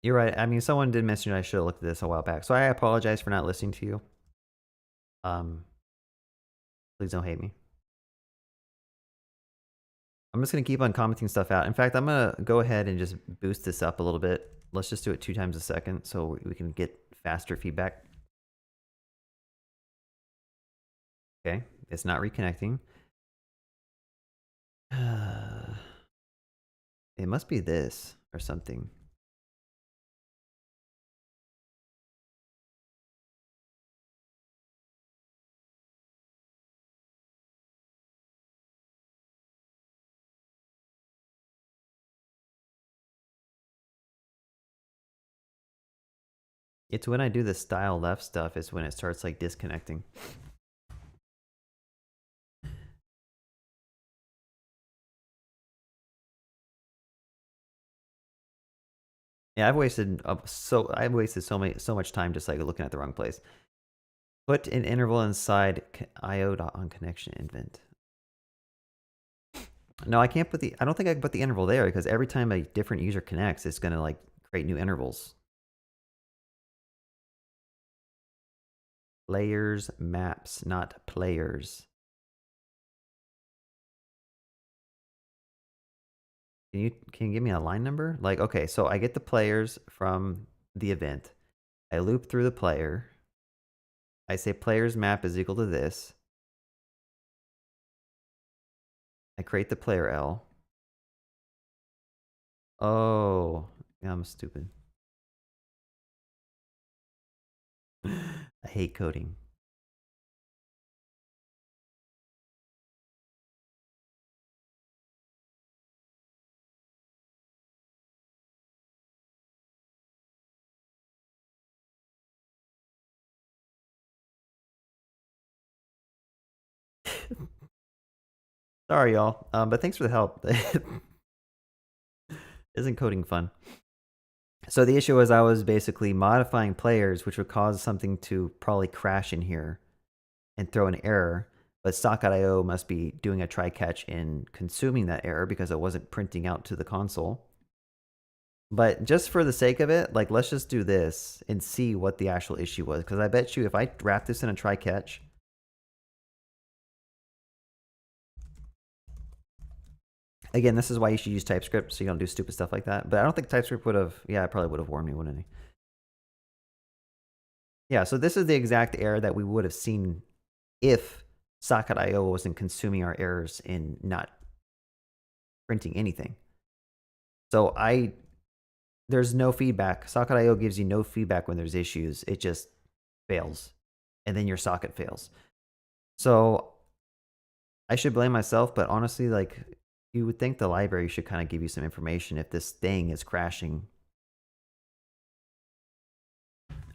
Speaker 1: You're right. I mean, someone did mention I should have looked at this a while back. So I apologize for not listening to you. Please don't hate me. I'm just going to keep on commenting stuff out. In fact, I'm going to go ahead and just boost this up a little bit. Let's just do it 2 times a second so we can get faster feedback. Okay, it's not reconnecting. It must be this or something. It's when I do the style left stuff is when it starts like disconnecting. Yeah, I've wasted so much time just like looking at the wrong place. Put an interval inside io.onConnection invent. No, I can't put I don't think I can put the interval there because every time a different user connects, it's gonna like create new intervals. Layers, maps, not players. Can you give me a line number? Like, okay, so I get the players from the event. I loop through the player. I say players map is equal to this. I create the player L. Oh, yeah, I'm stupid. I hate coding. Sorry, y'all. But thanks for the help. Isn't coding fun? So the issue was I was basically modifying players, which would cause something to probably crash in here and throw an error. But stock.io must be doing a try catch in consuming that error because it wasn't printing out to the console. But just for the sake of it, like let's just do this and see what the actual issue was. Because I bet you if I wrap this in a try catch, Again, this is why you should use TypeScript so you don't do stupid stuff like that. But I don't think TypeScript would have, yeah, it probably would have warned me, wouldn't it? Yeah, so this is the exact error that we would have seen if socket.io wasn't consuming our errors in not printing anything. So there's no feedback. Socket.io gives you no feedback when there's issues. It just fails. And then your socket fails. So I should blame myself, but honestly, like, you would think the library should kind of give you some information if this thing is crashing.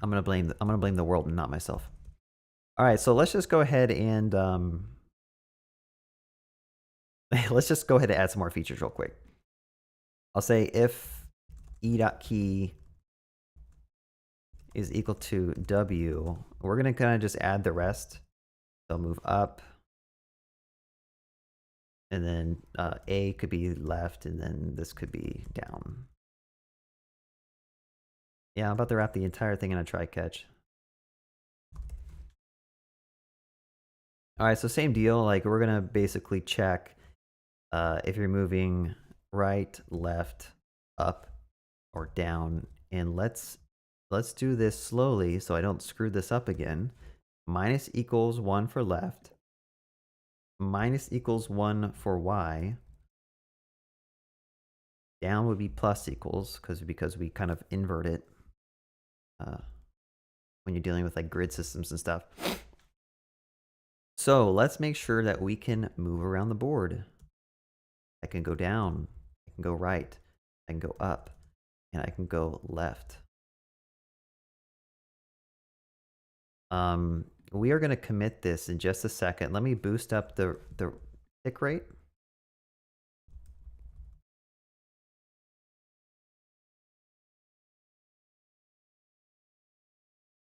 Speaker 1: I'm gonna blame the world and not myself. All right, so let's just go ahead and let's just go ahead and add some more features real quick. I'll say if e.key is equal to w, we're gonna kind of just add the rest. So move up, and then a could be left, and then this could be down. Yeah, I'm about to wrap the entire thing in a try-catch. All right, so same deal. Like, we're gonna basically check if you're moving right, left, up, or down, and let's do this slowly so I don't screw this up again. Minus equals 1 for left. Minus equals 1 for y. Down would be plus equals because we kind of invert it when you're dealing with like grid systems and stuff. So let's make sure that we can move around the board. I can go down, I can go right, I can go up, and I can go left. We are going to commit this in just a second. Let me boost up the tick rate.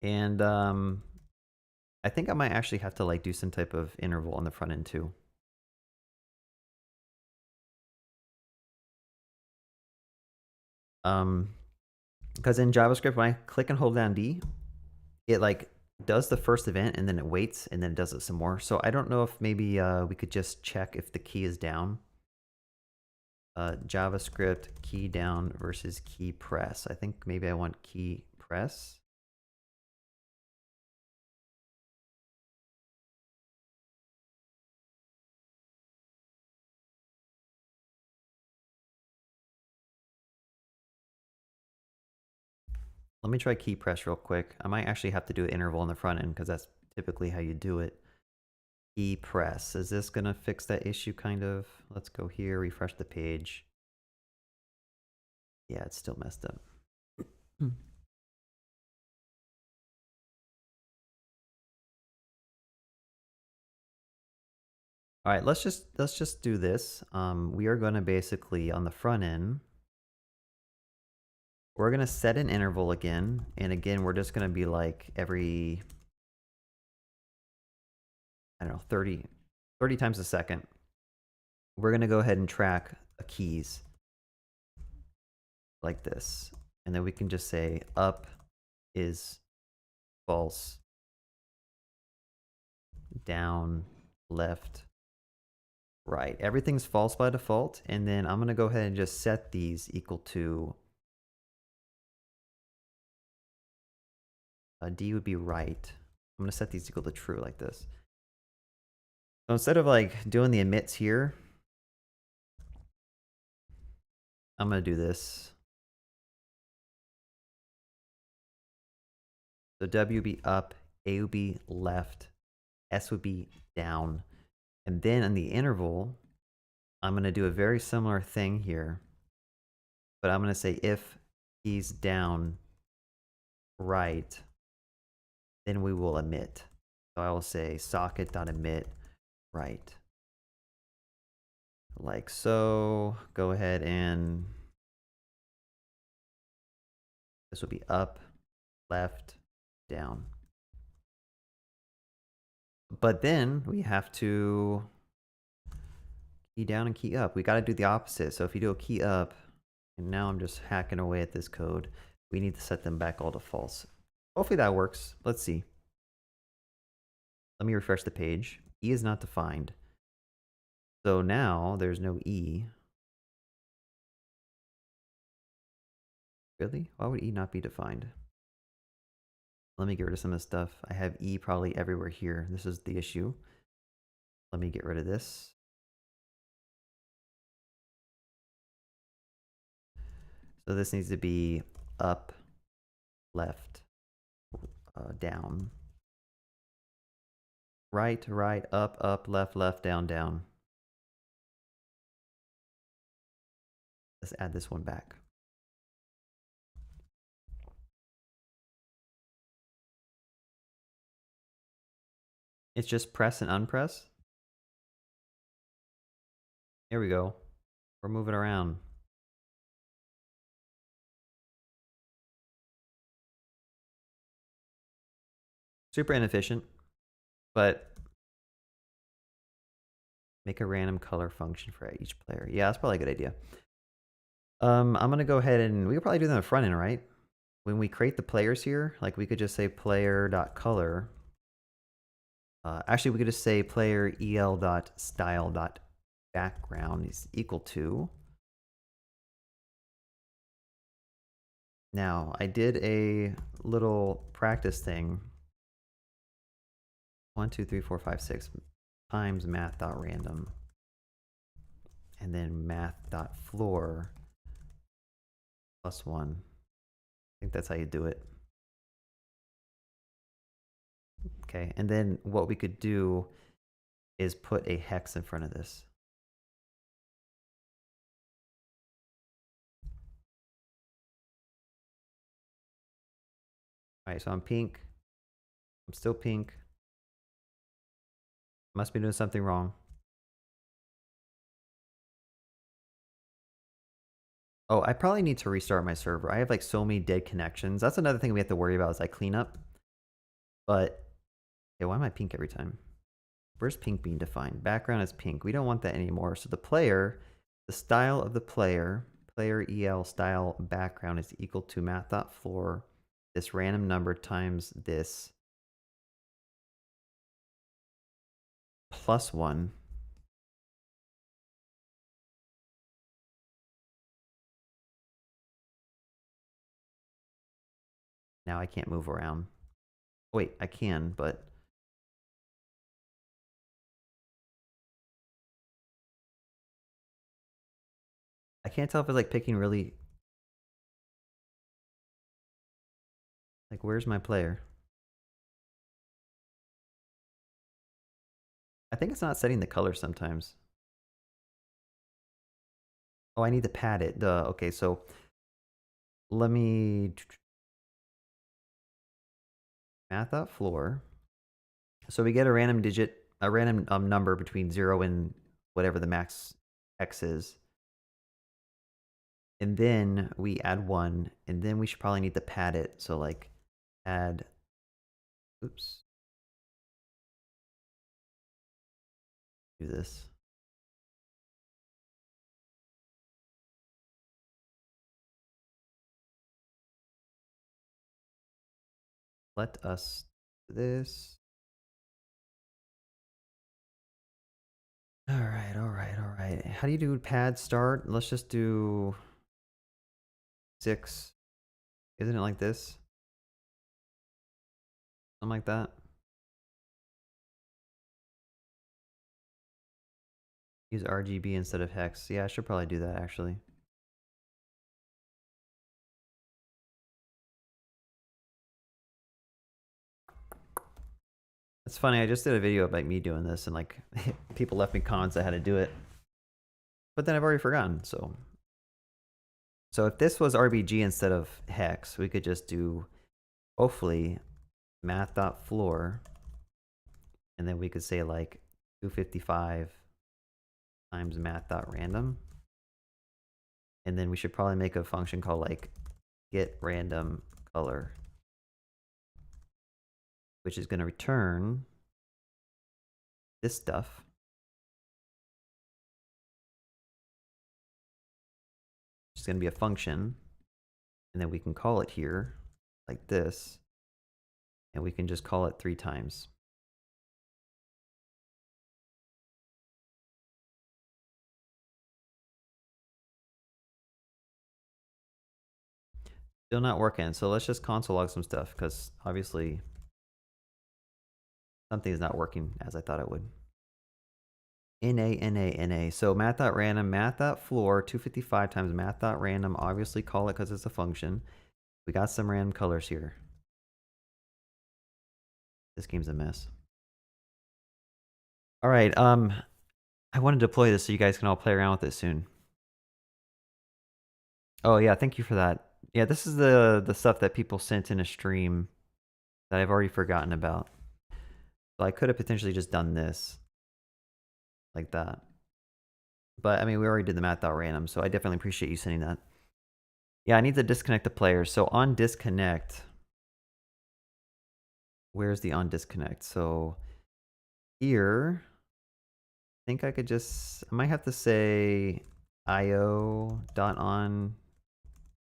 Speaker 1: And I think I might actually have to like do some type of interval on the front end too. Because in JavaScript, when I click and hold down D, it like does the first event and then it waits and then it does it some more. So I don't know if maybe we could just check if the key is down. JavaScript key down versus key press. I think maybe I want key press. Let me try key press real quick. I might actually have to do an interval on the front end because that's typically how you do it. Key press. Is this going to fix that issue kind of? Let's go here, refresh the page. Yeah, it's still messed up. All right, let's just do this. We are going to basically on the front end, we're going to set an interval again, and again we're just going to be like every, I don't know, 30 times a second. We're going to go ahead and track keys like this, and then we can just say up is false, down, left, right. Everything's false by default, and then I'm going to go ahead and just set these equal to D would be right. I'm going to set these equal to true like this. So instead of like doing the emits here, I'm going to do this. So W would be up, A would be left, S would be down. And then in the interval, I'm going to do a very similar thing here. But I'm going to say if he's down, right, then we will emit. So I will say socket.emit right. Like so. Go ahead and this will be up, left, down. But then we have to key down and key up. We got to do the opposite. So if you do a key up, and now I'm just hacking away at this code, we need to set them back all to false. Hopefully that works. Let's see. Let me refresh the page. E is not defined. So now there's no E. Really? Why would E not be defined? Let me get rid of some of this stuff. I have E probably everywhere here. This is the issue. Let me get rid of this. So this needs to be up, left, down. Right, right, up, left, down, down. Let's add this one back. It's just press and unpress. Here we go. We're moving around. Super inefficient, but make a random color function for each player. Yeah, that's probably a good idea. I'm gonna go ahead and we could probably do that in the front end, right? When we create the players here, like we could just say player.color. Actually, we could just say player el.style.background is equal to. Now, I did a little practice thing. 1, 2, 3, 4, 5, 6 times math.random. And then math.floor plus 1. I think that's how you do it. Okay, and then what we could do is put a hex in front of this. All right, so I'm pink. I'm still pink. Must be doing something wrong. Oh, I probably need to restart my server. I have like so many dead connections. That's another thing we have to worry about as I clean up. But, okay, why am I pink every time? Where's pink being defined? Background is pink. We don't want that anymore. So the player, the style of the player, player EL style background is equal to math.floor, this random number times this plus 1. Now I can't move around. Wait, I can, but I can't tell if it's like picking really. Like, where's my player? I think it's not setting the color sometimes. Oh, I need to pad it. Duh. Okay, so let me math.floor. So we get a random digit, a random number between 0 and whatever the max x is. And then we add 1, and then we should probably need to pad it. So like add, oops, do this. Let us do this. All right, all right, all right. How do you do pad start? Let's just do 6. Isn't it like this? Something like that. Use RGB instead of hex. Yeah, I should probably do that actually. It's funny, I just did a video about me doing this and like people left me comments on how to do it. But then I've already forgotten, so. So if this was RBG instead of hex, we could just do, hopefully, math.floor. And then we could say like 255 times math.random. And then we should probably make a function called like get random color, which is going to return this stuff. It's going to be a function. And then we can call it here like this. And we can just call it 3 times. Still not working. So let's just console log some stuff because obviously something is not working as I thought it would. NA. So math.random, math.floor, 255 times math.random. Obviously call it because it's a function. We got some random colors here. This game's a mess. All right. I want to deploy this so you guys can all play around with it soon. Oh yeah, thank you for that. Yeah, this is the stuff that people sent in a stream that I've already forgotten about. So I could have potentially just done this like that. But I mean, we already did the math.random, so I definitely appreciate you sending that. Yeah, I need to disconnect the players. So on disconnect, where's the on disconnect? So here, I think I could just, I might have to say io.on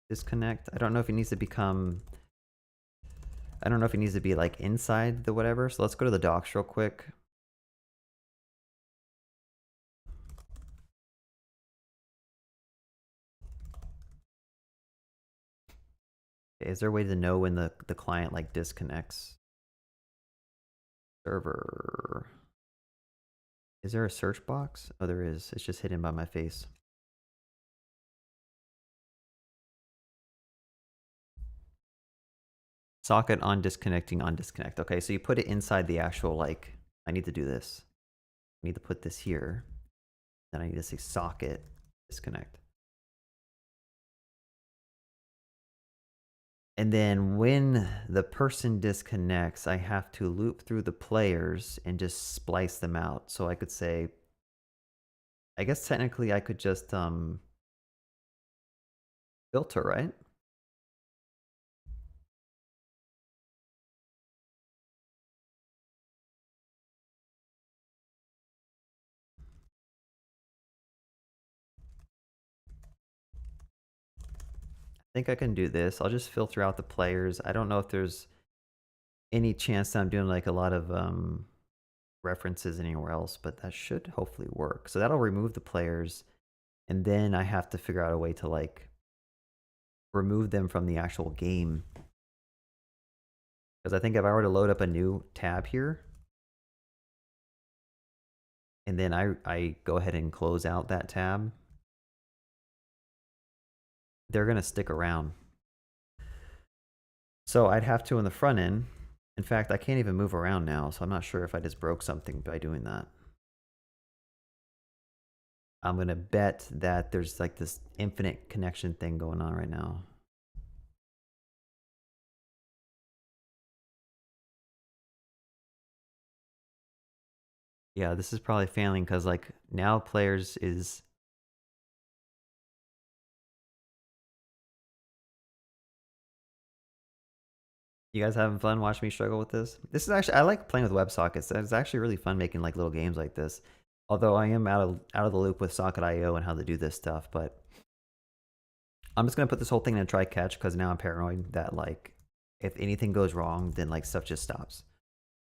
Speaker 1: disconnect. I don't know if it needs to become, I don't know if it needs to be like inside the whatever. So let's go to the docs real quick. Is there a way to know when the client like disconnects? Server. Is there a search box? Oh, there is. It's just hidden by my face. Socket on disconnecting on disconnect. Okay, so you put it inside the actual, like, I need to do this. I need to put this here. Then I need to say socket disconnect. And then when the person disconnects, I have to loop through the players and just splice them out. So I could say, I guess technically I could just filter, right? I think I can do this. I'll just filter out the players. I don't know if there's any chance that I'm doing like a lot of references anywhere else, but that should hopefully work. So that'll remove the players, and then I have to figure out a way to like remove them from the actual game. Because I think if I were to load up a new tab here, and then I go ahead and close out that tab, they're going to stick around. So I'd have to in the front end. In fact, I can't even move around now, so I'm not sure if I just broke something by doing that. I'm going to bet that there's like this infinite connection thing going on right now. Yeah, this is probably failing because like now players is... You guys having fun watching me struggle with this? This is actually, I like playing with WebSockets. It's actually really fun making like little games like this. Although I am out of the loop with Socket.io and how to do this stuff, but I'm just gonna put this whole thing in a try catch because now I'm paranoid that like if anything goes wrong, then like stuff just stops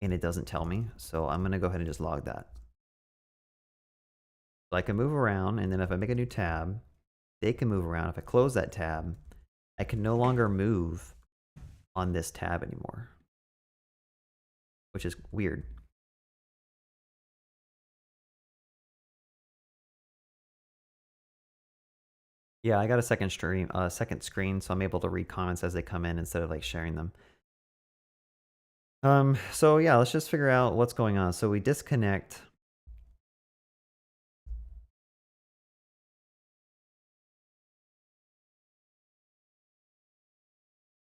Speaker 1: and it doesn't tell me. So I'm gonna go ahead and just log that. So I can move around, and then if I make a new tab, they can move around. If I close that tab, I can no longer move on this tab anymore, which is weird. Yeah, I got a second screen, so I'm able to read comments as they come in instead of like sharing them. So yeah, let's just figure out what's going on. So we disconnect.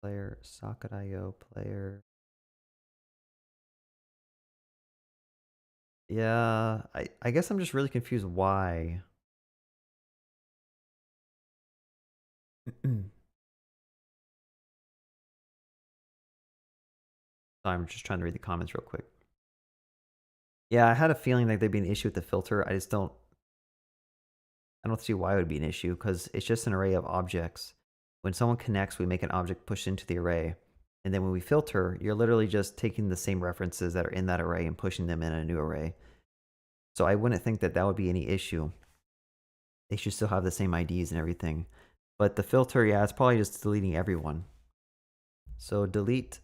Speaker 1: Player, socket.io player. Yeah, I guess I'm just really confused why. I'm just trying to read the comments real quick. Yeah, I had a feeling like there'd be an issue with the filter. I don't see why it would be an issue because it's just an array of objects. When someone connects, we make an object pushed into the array. And then when we filter, you're literally just taking the same references that are in that array and pushing them in a new array. So I wouldn't think that that would be any issue. They should still have the same IDs and everything. But the filter, yeah, it's probably just deleting everyone. So delete,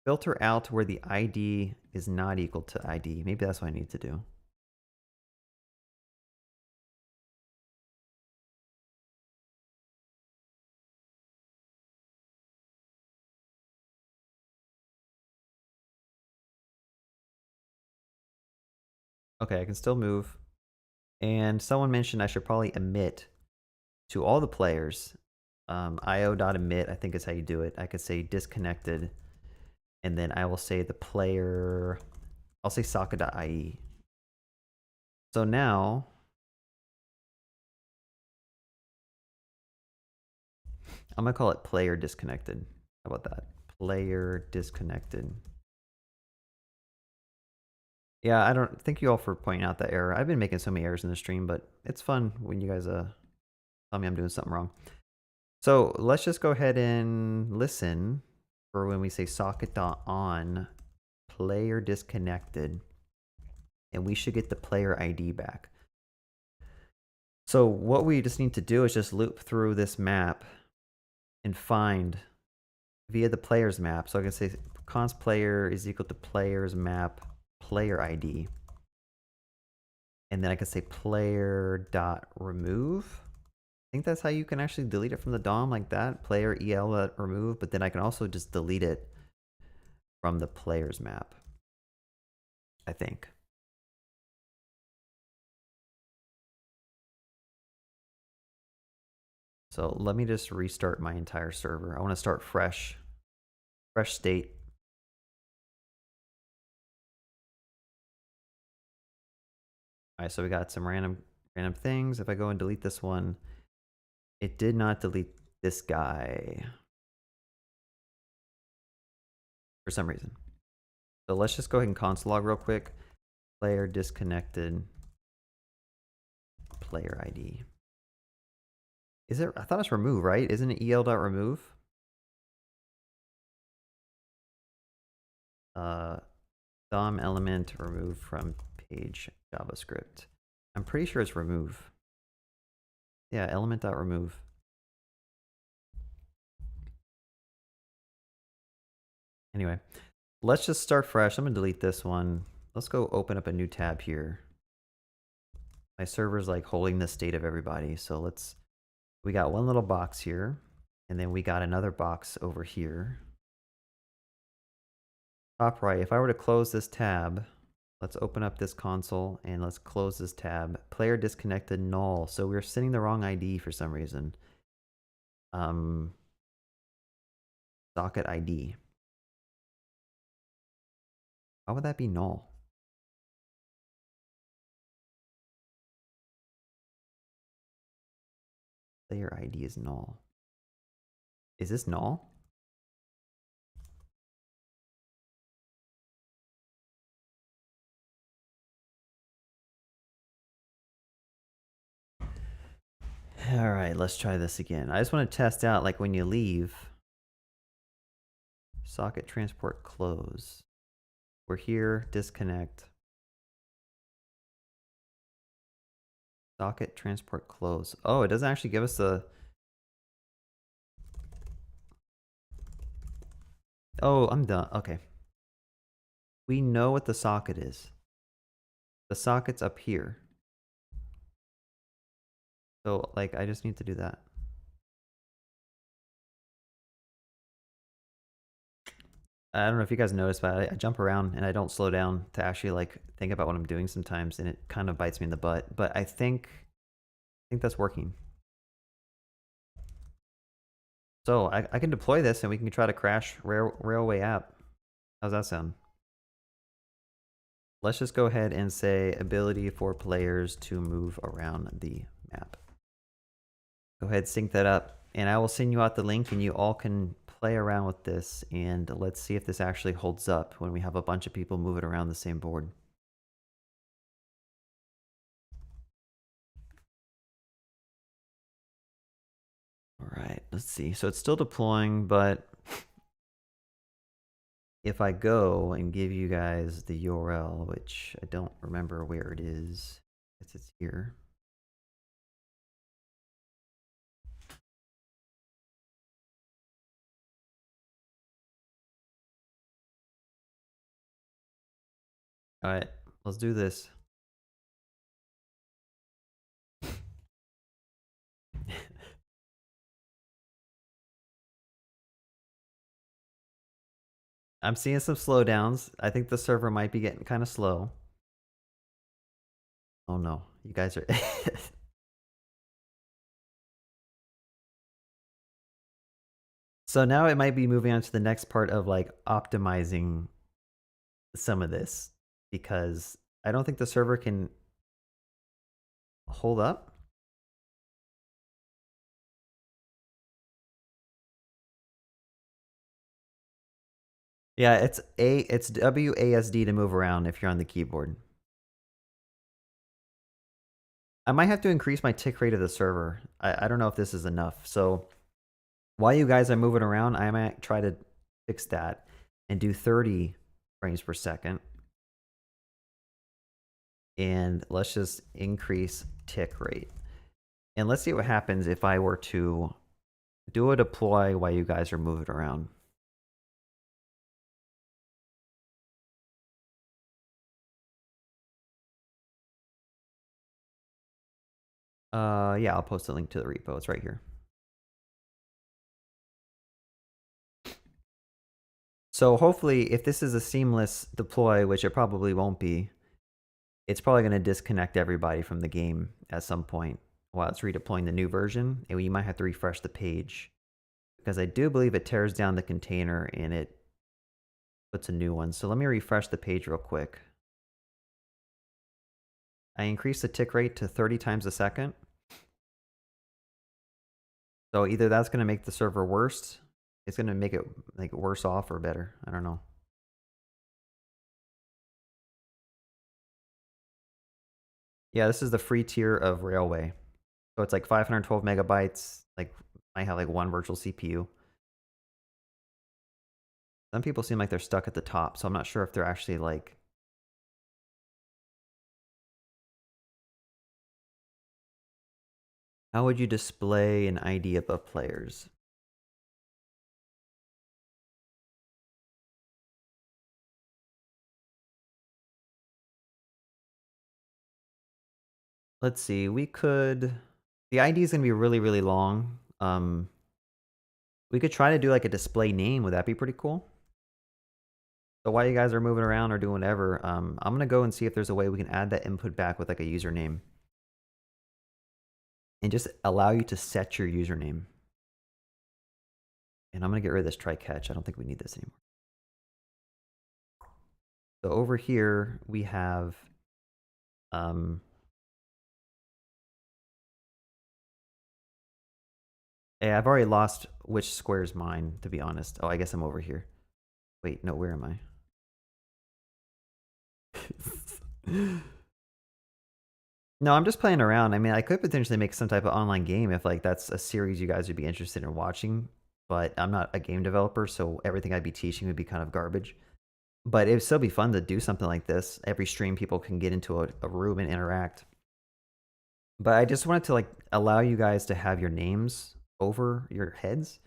Speaker 1: filter out where the ID is not equal to ID. Maybe that's what I need to do. Okay, I can still move. And someone mentioned I should probably emit to all the players. io.emit, I think is how you do it. I could say disconnected, and then I will say the player, I'll say socket.ie. So now, I'm gonna call it player disconnected. How about that? Player disconnected. Yeah, I don't thank you all for pointing out that error. I've been making so many errors in the stream, but it's fun when you guys tell me I'm doing something wrong. So let's just go ahead and listen for when we say socket.on player disconnected, and we should get the player ID back. So what we just need to do is just loop through this map and find via the player's map. So I can say const player is equal to player's map player ID. And then I can say player dot remove. I think that's how you can actually delete it from the DOM like that, player el remove, but then I can also just delete it from the player's map, I think. So let me just restart my entire server. I want to start fresh state. All right, so we got some random things. If I go and delete this one, it did not delete this guy for some reason. So let's just go ahead and console log real quick. Player disconnected, player ID. Is it? I thought it's remove, right? Isn't it el.remove? DOM element remove from page JavaScript. I'm pretty sure it's remove. Yeah, element.remove. Anyway, let's just start fresh. I'm gonna delete this one. Let's go open up a new tab here. My server's like holding the state of everybody. So we got one little box here, and then we got another box over here. Top right, if I were to close this tab, let's open up this console and let's close this tab. Player disconnected null. So we're sending the wrong ID for some reason. Socket ID. How would that be null? Player ID is null. Is this null? All right, let's try this again. I just want to test out, like when you leave, socket transport close. We're here, disconnect. Socket transport close. Oh, it doesn't actually give us the... Oh, I'm done. Okay. We know what the socket is. The socket's up here. So, like, I just need to do that. I don't know if you guys noticed, but I jump around and I don't slow down to actually like think about what I'm doing sometimes, and it kind of bites me in the butt. But I think that's working. So I can deploy this and we can try to crash Railway app. How's that sound? Let's just go ahead and say ability for players to move around the map. Go ahead, sync that up, and I will send you out the link and you all can play around with this, and let's see if this actually holds up when we have a bunch of people moving around the same board. All right, let's see. So it's still deploying, but if I go and give you guys the URL, which I don't remember where it is, it's here. All right, let's do this. I'm seeing some slowdowns. I think the server might be getting kind of slow. Oh no, you guys are... So now it might be moving on to the next part of like optimizing some of this, because I don't think the server can hold up. Yeah, it's WASD to move around if you're on the keyboard. I might have to increase my tick rate of the server. I don't know if this is enough. So while you guys are moving around, I might try to fix that and do 30 frames per second. And let's just increase tick rate. And let's see what happens if I were to do a deploy while you guys are moving around. Yeah, I'll post a link to the repo. It's right here. So hopefully, if this is a seamless deploy, which it probably won't be, it's probably going to disconnect everybody from the game at some point while it's redeploying the new version, and we might have to refresh the page, because I do believe it tears down the container and it puts a new one. So let me refresh the page real quick. I increased the tick rate to 30 times a second. So either that's going to make the server worse, it's going to make it like worse off or better. I don't know. Yeah, this is the free tier of Railway. So it's like 512 megabytes. Like I have like one virtual CPU. Some people seem like they're stuck at the top, so I'm not sure if they're actually like... How would you display an ID above players? Let's see, we could... The ID is going to be really, really long. We could try to do like a display name. Would that be pretty cool? So while you guys are moving around or doing whatever, I'm going to go and see if there's a way we can add that input back with like a username. And just allow you to set your username. And I'm going to get rid of this try catch. I don't think we need this anymore. So over here, we have... Hey, I've already lost which square is mine, to be honest. Oh, I guess I'm over here. Wait, no, where am I? No, I'm just playing around. I mean, I could potentially make some type of online game if like that's a series you guys would be interested in watching, but I'm not a game developer, so everything I'd be teaching would be kind of garbage. But it would still be fun to do something like this. Every stream, people can get into a room and interact. But I just wanted to like allow you guys to have your names over your heads.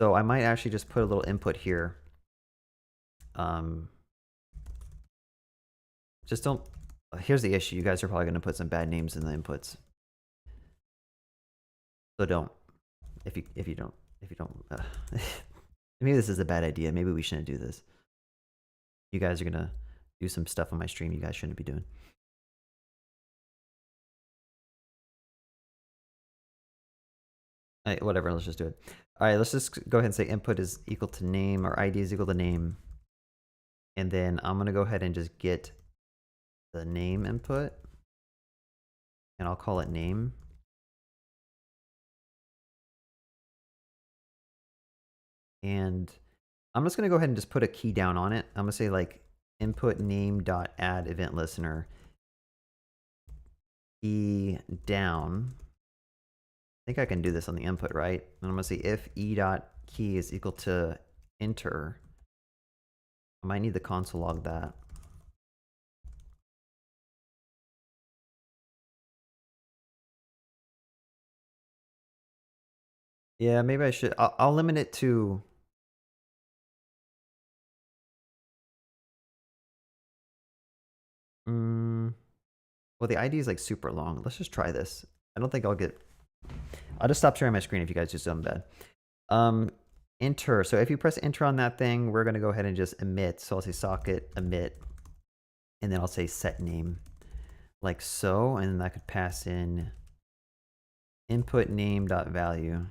Speaker 1: So I might actually just put a little input here. Just don't... Here's the issue. You guys are probably going to put some bad names in the inputs. So don't. If you don't... Maybe this is a bad idea. Maybe we shouldn't do this. You guys are going to do some stuff on my stream you guys shouldn't be doing. All right, whatever, let's just do it. All right, let's just go ahead and say input is equal to name, or ID is equal to name. And then I'm going to go ahead and just get the name input. And I'll call it name. And I'm just going to go ahead and just put a key down on it. I'm going to say like input name dot add event listener key down. I think I can do this on the input, right? And I'm going to say if e dot key is equal to enter. I might need the console log that. Yeah, maybe I should. I'll limit it to... Well, the ID is like super long. Let's just try this. I don't think I'll get... I'll just stop sharing my screen if you guys do something bad. Enter. So if you press enter on that thing, we're going to go ahead and just emit. So I'll say socket emit, and then I'll say set name, like so, and then I could pass in input name dot value.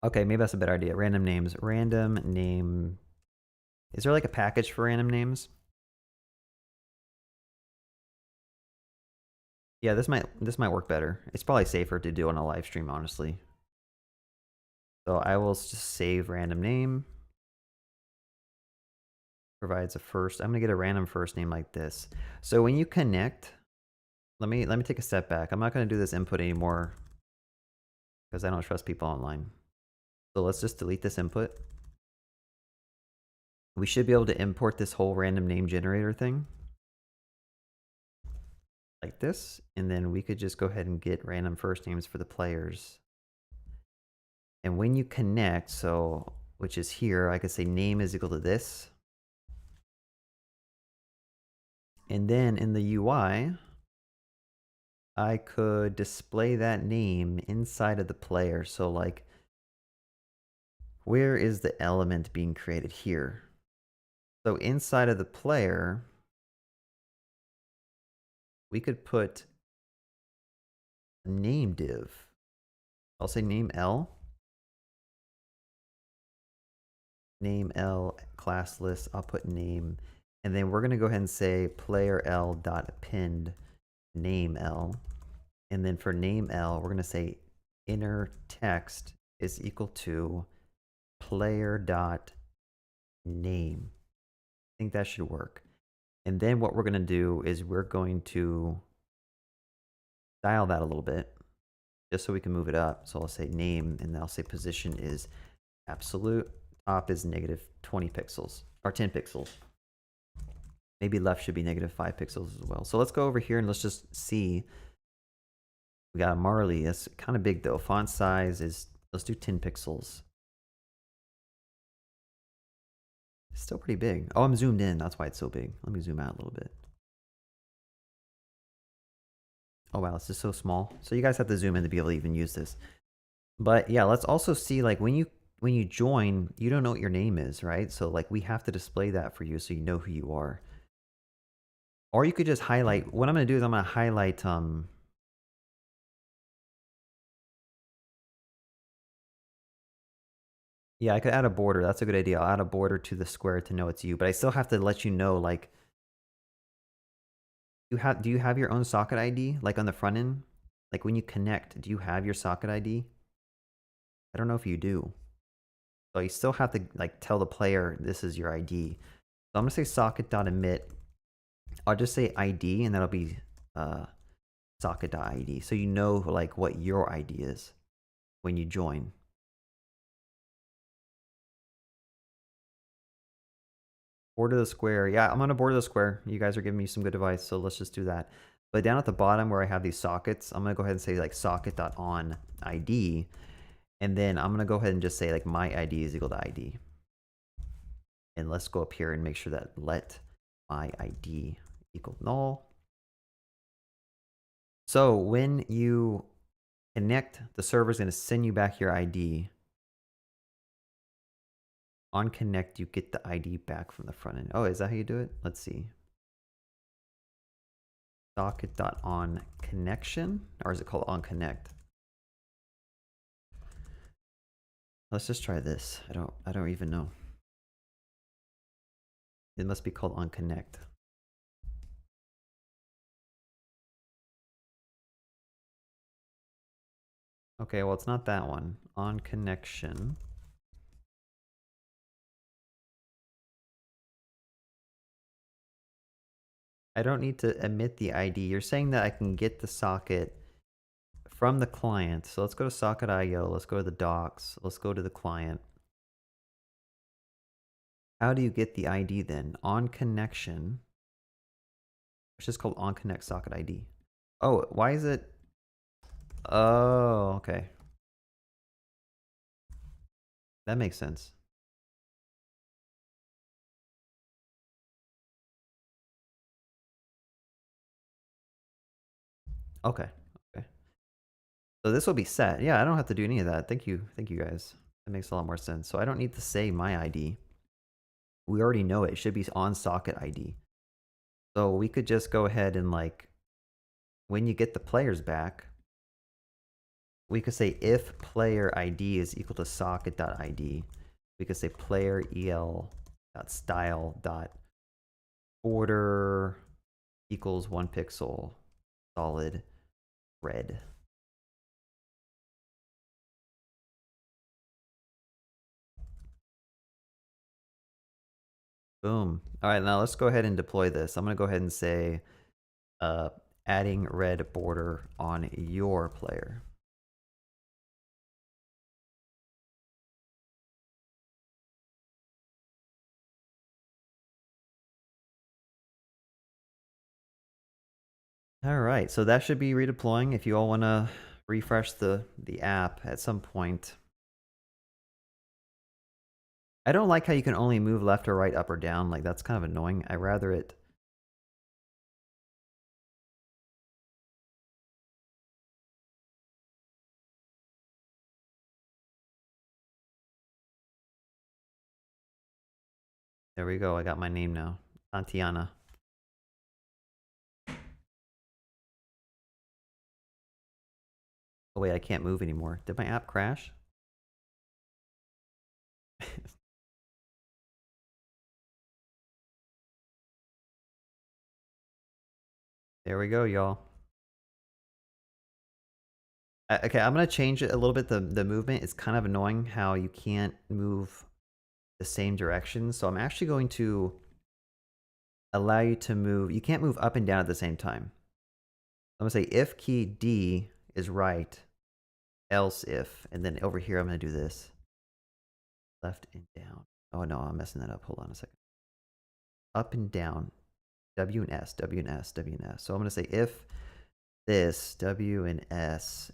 Speaker 1: Okay, maybe that's a better idea. Random names. Random name. Is there like a package for random names? Yeah, this might work better. It's probably safer to do on a live stream, honestly. So I will just save random name. Provides a first. I'm gonna get a random first name like this. So when you connect, let me take a step back. I'm not gonna do this input anymore because I don't trust people online. So let's just delete this input. We should be able to import this whole random name generator thing like this, and then we could just go ahead and get random first names for the players. And when you connect, so which is here, I could say name is equal to this. And then in the UI, I could display that name inside of the player. So like, where is the element being created here? So inside of the player, we could put a name div. I'll say name L. Name L, class list, I'll put name. And then we're gonna go ahead and say player L dot append name L. And then for name L, we're gonna say inner text is equal to player dot name. I think that should work. And then what we're gonna do is we're going to dial that a little bit just so we can move it up. So I'll say name, and then I'll say position is absolute. Top is negative 20 pixels, or 10 pixels. Maybe left should be negative 5 pixels as well. So let's go over here and let's just see. We got a Marley. It's kind of big though. Font size is, let's do 10 pixels. It's still pretty big. Oh, I'm zoomed in. That's why it's so big. Let me zoom out a little bit. Oh wow, this is so small. So you guys have to zoom in to be able to even use this. But yeah, let's also see like when you join, you don't know what your name is, right? So like we have to display that for you so you know who you are. Or you could just highlight. What I'm gonna do is I'm gonna highlight yeah, I could add a border. That's a good idea. I'll add a border to the square to know it's you, but I still have to let you know like do you have your own socket ID like on the front end? Like when you connect, do you have your socket ID? I don't know if you do. So you still have to like tell the player this is your ID. So I'm gonna say socket.emit. I'll just say ID and that'll be socket.id. So you know like what your ID is when you join. Border the square. Yeah, I'm gonna border the square. You guys are giving me some good advice, so let's just do that. But down at the bottom where I have these sockets, I'm gonna go ahead and say like socket.onID. And then I'm gonna go ahead and just say like my ID is equal to ID. And let's go up here and make sure that let my ID equal null. So when you connect, the server is gonna send you back your ID. On connect, you get the ID back from the front end. Oh, is that how you do it? Let's see. Socket.onConnection, or is it called onConnect? Let's just try this. I don't even know. It must be called onConnect. Okay, well it's not that one. OnConnection. I don't need to emit the ID. You're saying that I can get the socket from the client. So let's go to socket.io. Let's go to the docs. Let's go to the client. How do you get the ID then? On connection. It's just called onConnect socket ID. Oh, why is it? Oh, okay. That makes sense. Okay. Okay. So this will be set. Yeah, I don't have to do any of that. Thank you. Thank you guys. That makes a lot more sense. So I don't need to say my ID. We already know it. It should be on socket ID. So we could just go ahead and like, when you get the players back, we could say if player ID is equal to socket.id, we could say player el.style.border equals 1 pixel solid red. Boom. All right, now let's go ahead and deploy this. I'm going to go ahead and say adding red border on your player. All right, so that should be redeploying. If you all want to refresh the app at some point. I don't like how you can only move left or right, up or down. Like, that's kind of annoying. I rather it. There we go. I got my name now. Santiana. Oh wait, I can't move anymore. Did my app crash? There we go, y'all. Okay, I'm gonna change it a little bit. The movement is kind of annoying how you can't move the same direction. So I'm actually going to allow you to move. You can't move up and down at the same time. I'm gonna say if key D is right, else if, and then over here I'm gonna do this. Left and down. Oh no, I'm messing that up. Hold on a second. Up and down. W and S, W and S, W and S. So I'm gonna say if this, W and S,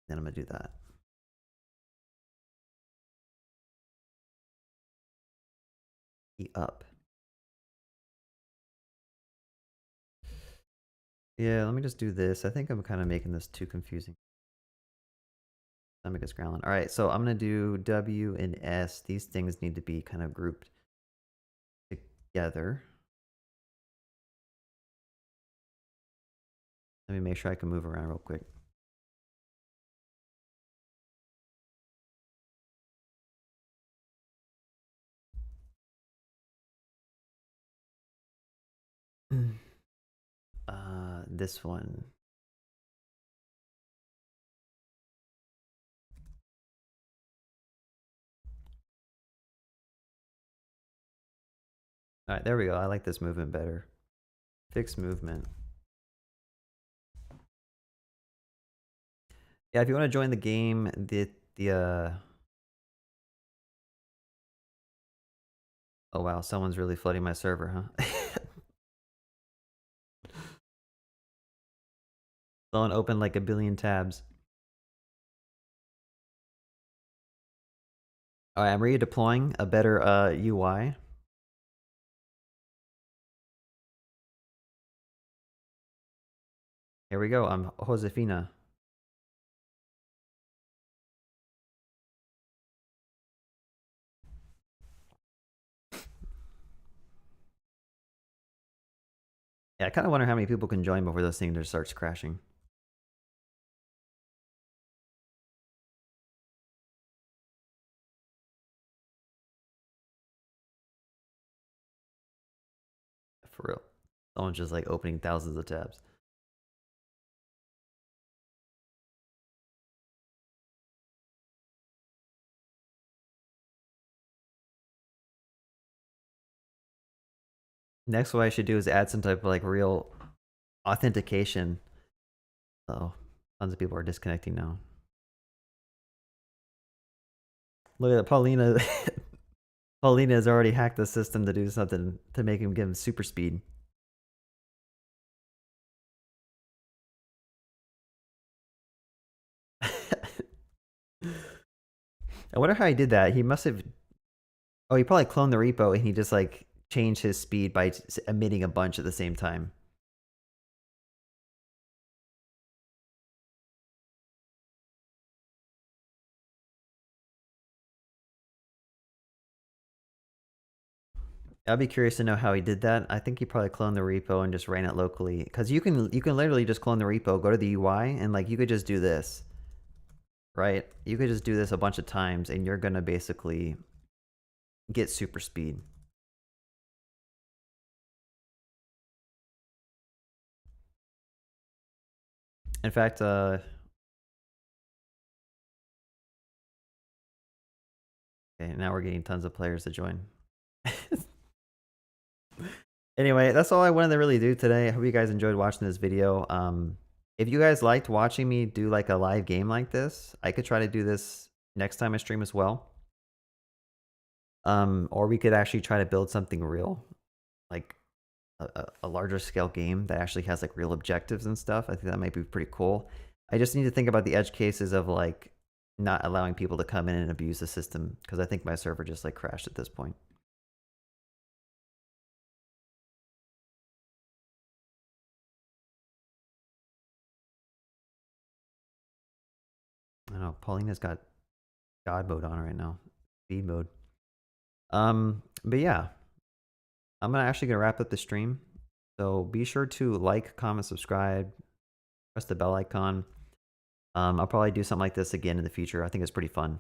Speaker 1: then I'm gonna do that. E up. Yeah, let me just do this. I think I'm kind of making this too confusing. Stomach is growling. All right, so I'm gonna do W and S. These things need to be kind of grouped together. Let me make sure I can move around real quick. This one. All right, there we go. I like this movement better. Fix movement. Yeah, if you want to join the game, oh wow, someone's really flooding my server, huh? Someone opened like a billion tabs. All right, I'm redeploying a better UI. Here we go. I'm Josefina. Yeah, I kind of wonder how many people can join before this thing just starts crashing. For real. Someone's just like opening thousands of tabs. Next, what I should do is add some type of like real authentication. Oh, tons of people are disconnecting now. Look at that, Paulina. Paulina has already hacked the system to do something to make him give him super speed. I wonder how he did that. He must have. Oh, he probably cloned the repo and he just like changed his speed by emitting a bunch at the same time. I'd be curious to know how he did that. I think he probably cloned the repo and just ran it locally. Because you can literally just clone the repo, go to the UI, and like you could just do this, right? You could just do this a bunch of times, and you're gonna basically get super speed. In fact, okay, now we're getting tons of players to join. Anyway, that's all I wanted to really do today. I hope you guys enjoyed watching this video. If you guys liked watching me do like a live game like this, I could try to do this next time I stream as well. Or we could actually try to build something real, like a larger scale game that actually has like real objectives and stuff. I think that might be pretty cool. I just need to think about the edge cases of like not allowing people to come in and abuse the system, because I think my server just like crashed at this point. I don't know. Paulina's got God mode on right now, speed mode. But yeah, I'm actually gonna wrap up the stream. So be sure to like, comment, subscribe, press the bell icon. I'll probably do something like this again in the future. I think it's pretty fun.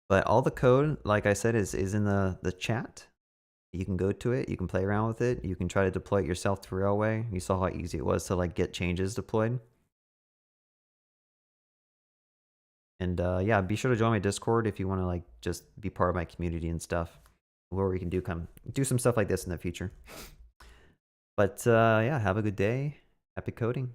Speaker 1: But all the code, like I said, is in the chat. You can go to it. You can play around with it. You can try to deploy it yourself to Railway. You saw how easy it was to like get changes deployed. And yeah, be sure to join my Discord if you want to like just be part of my community and stuff, where we can do some stuff like this in the future. But yeah, have a good day. Happy coding.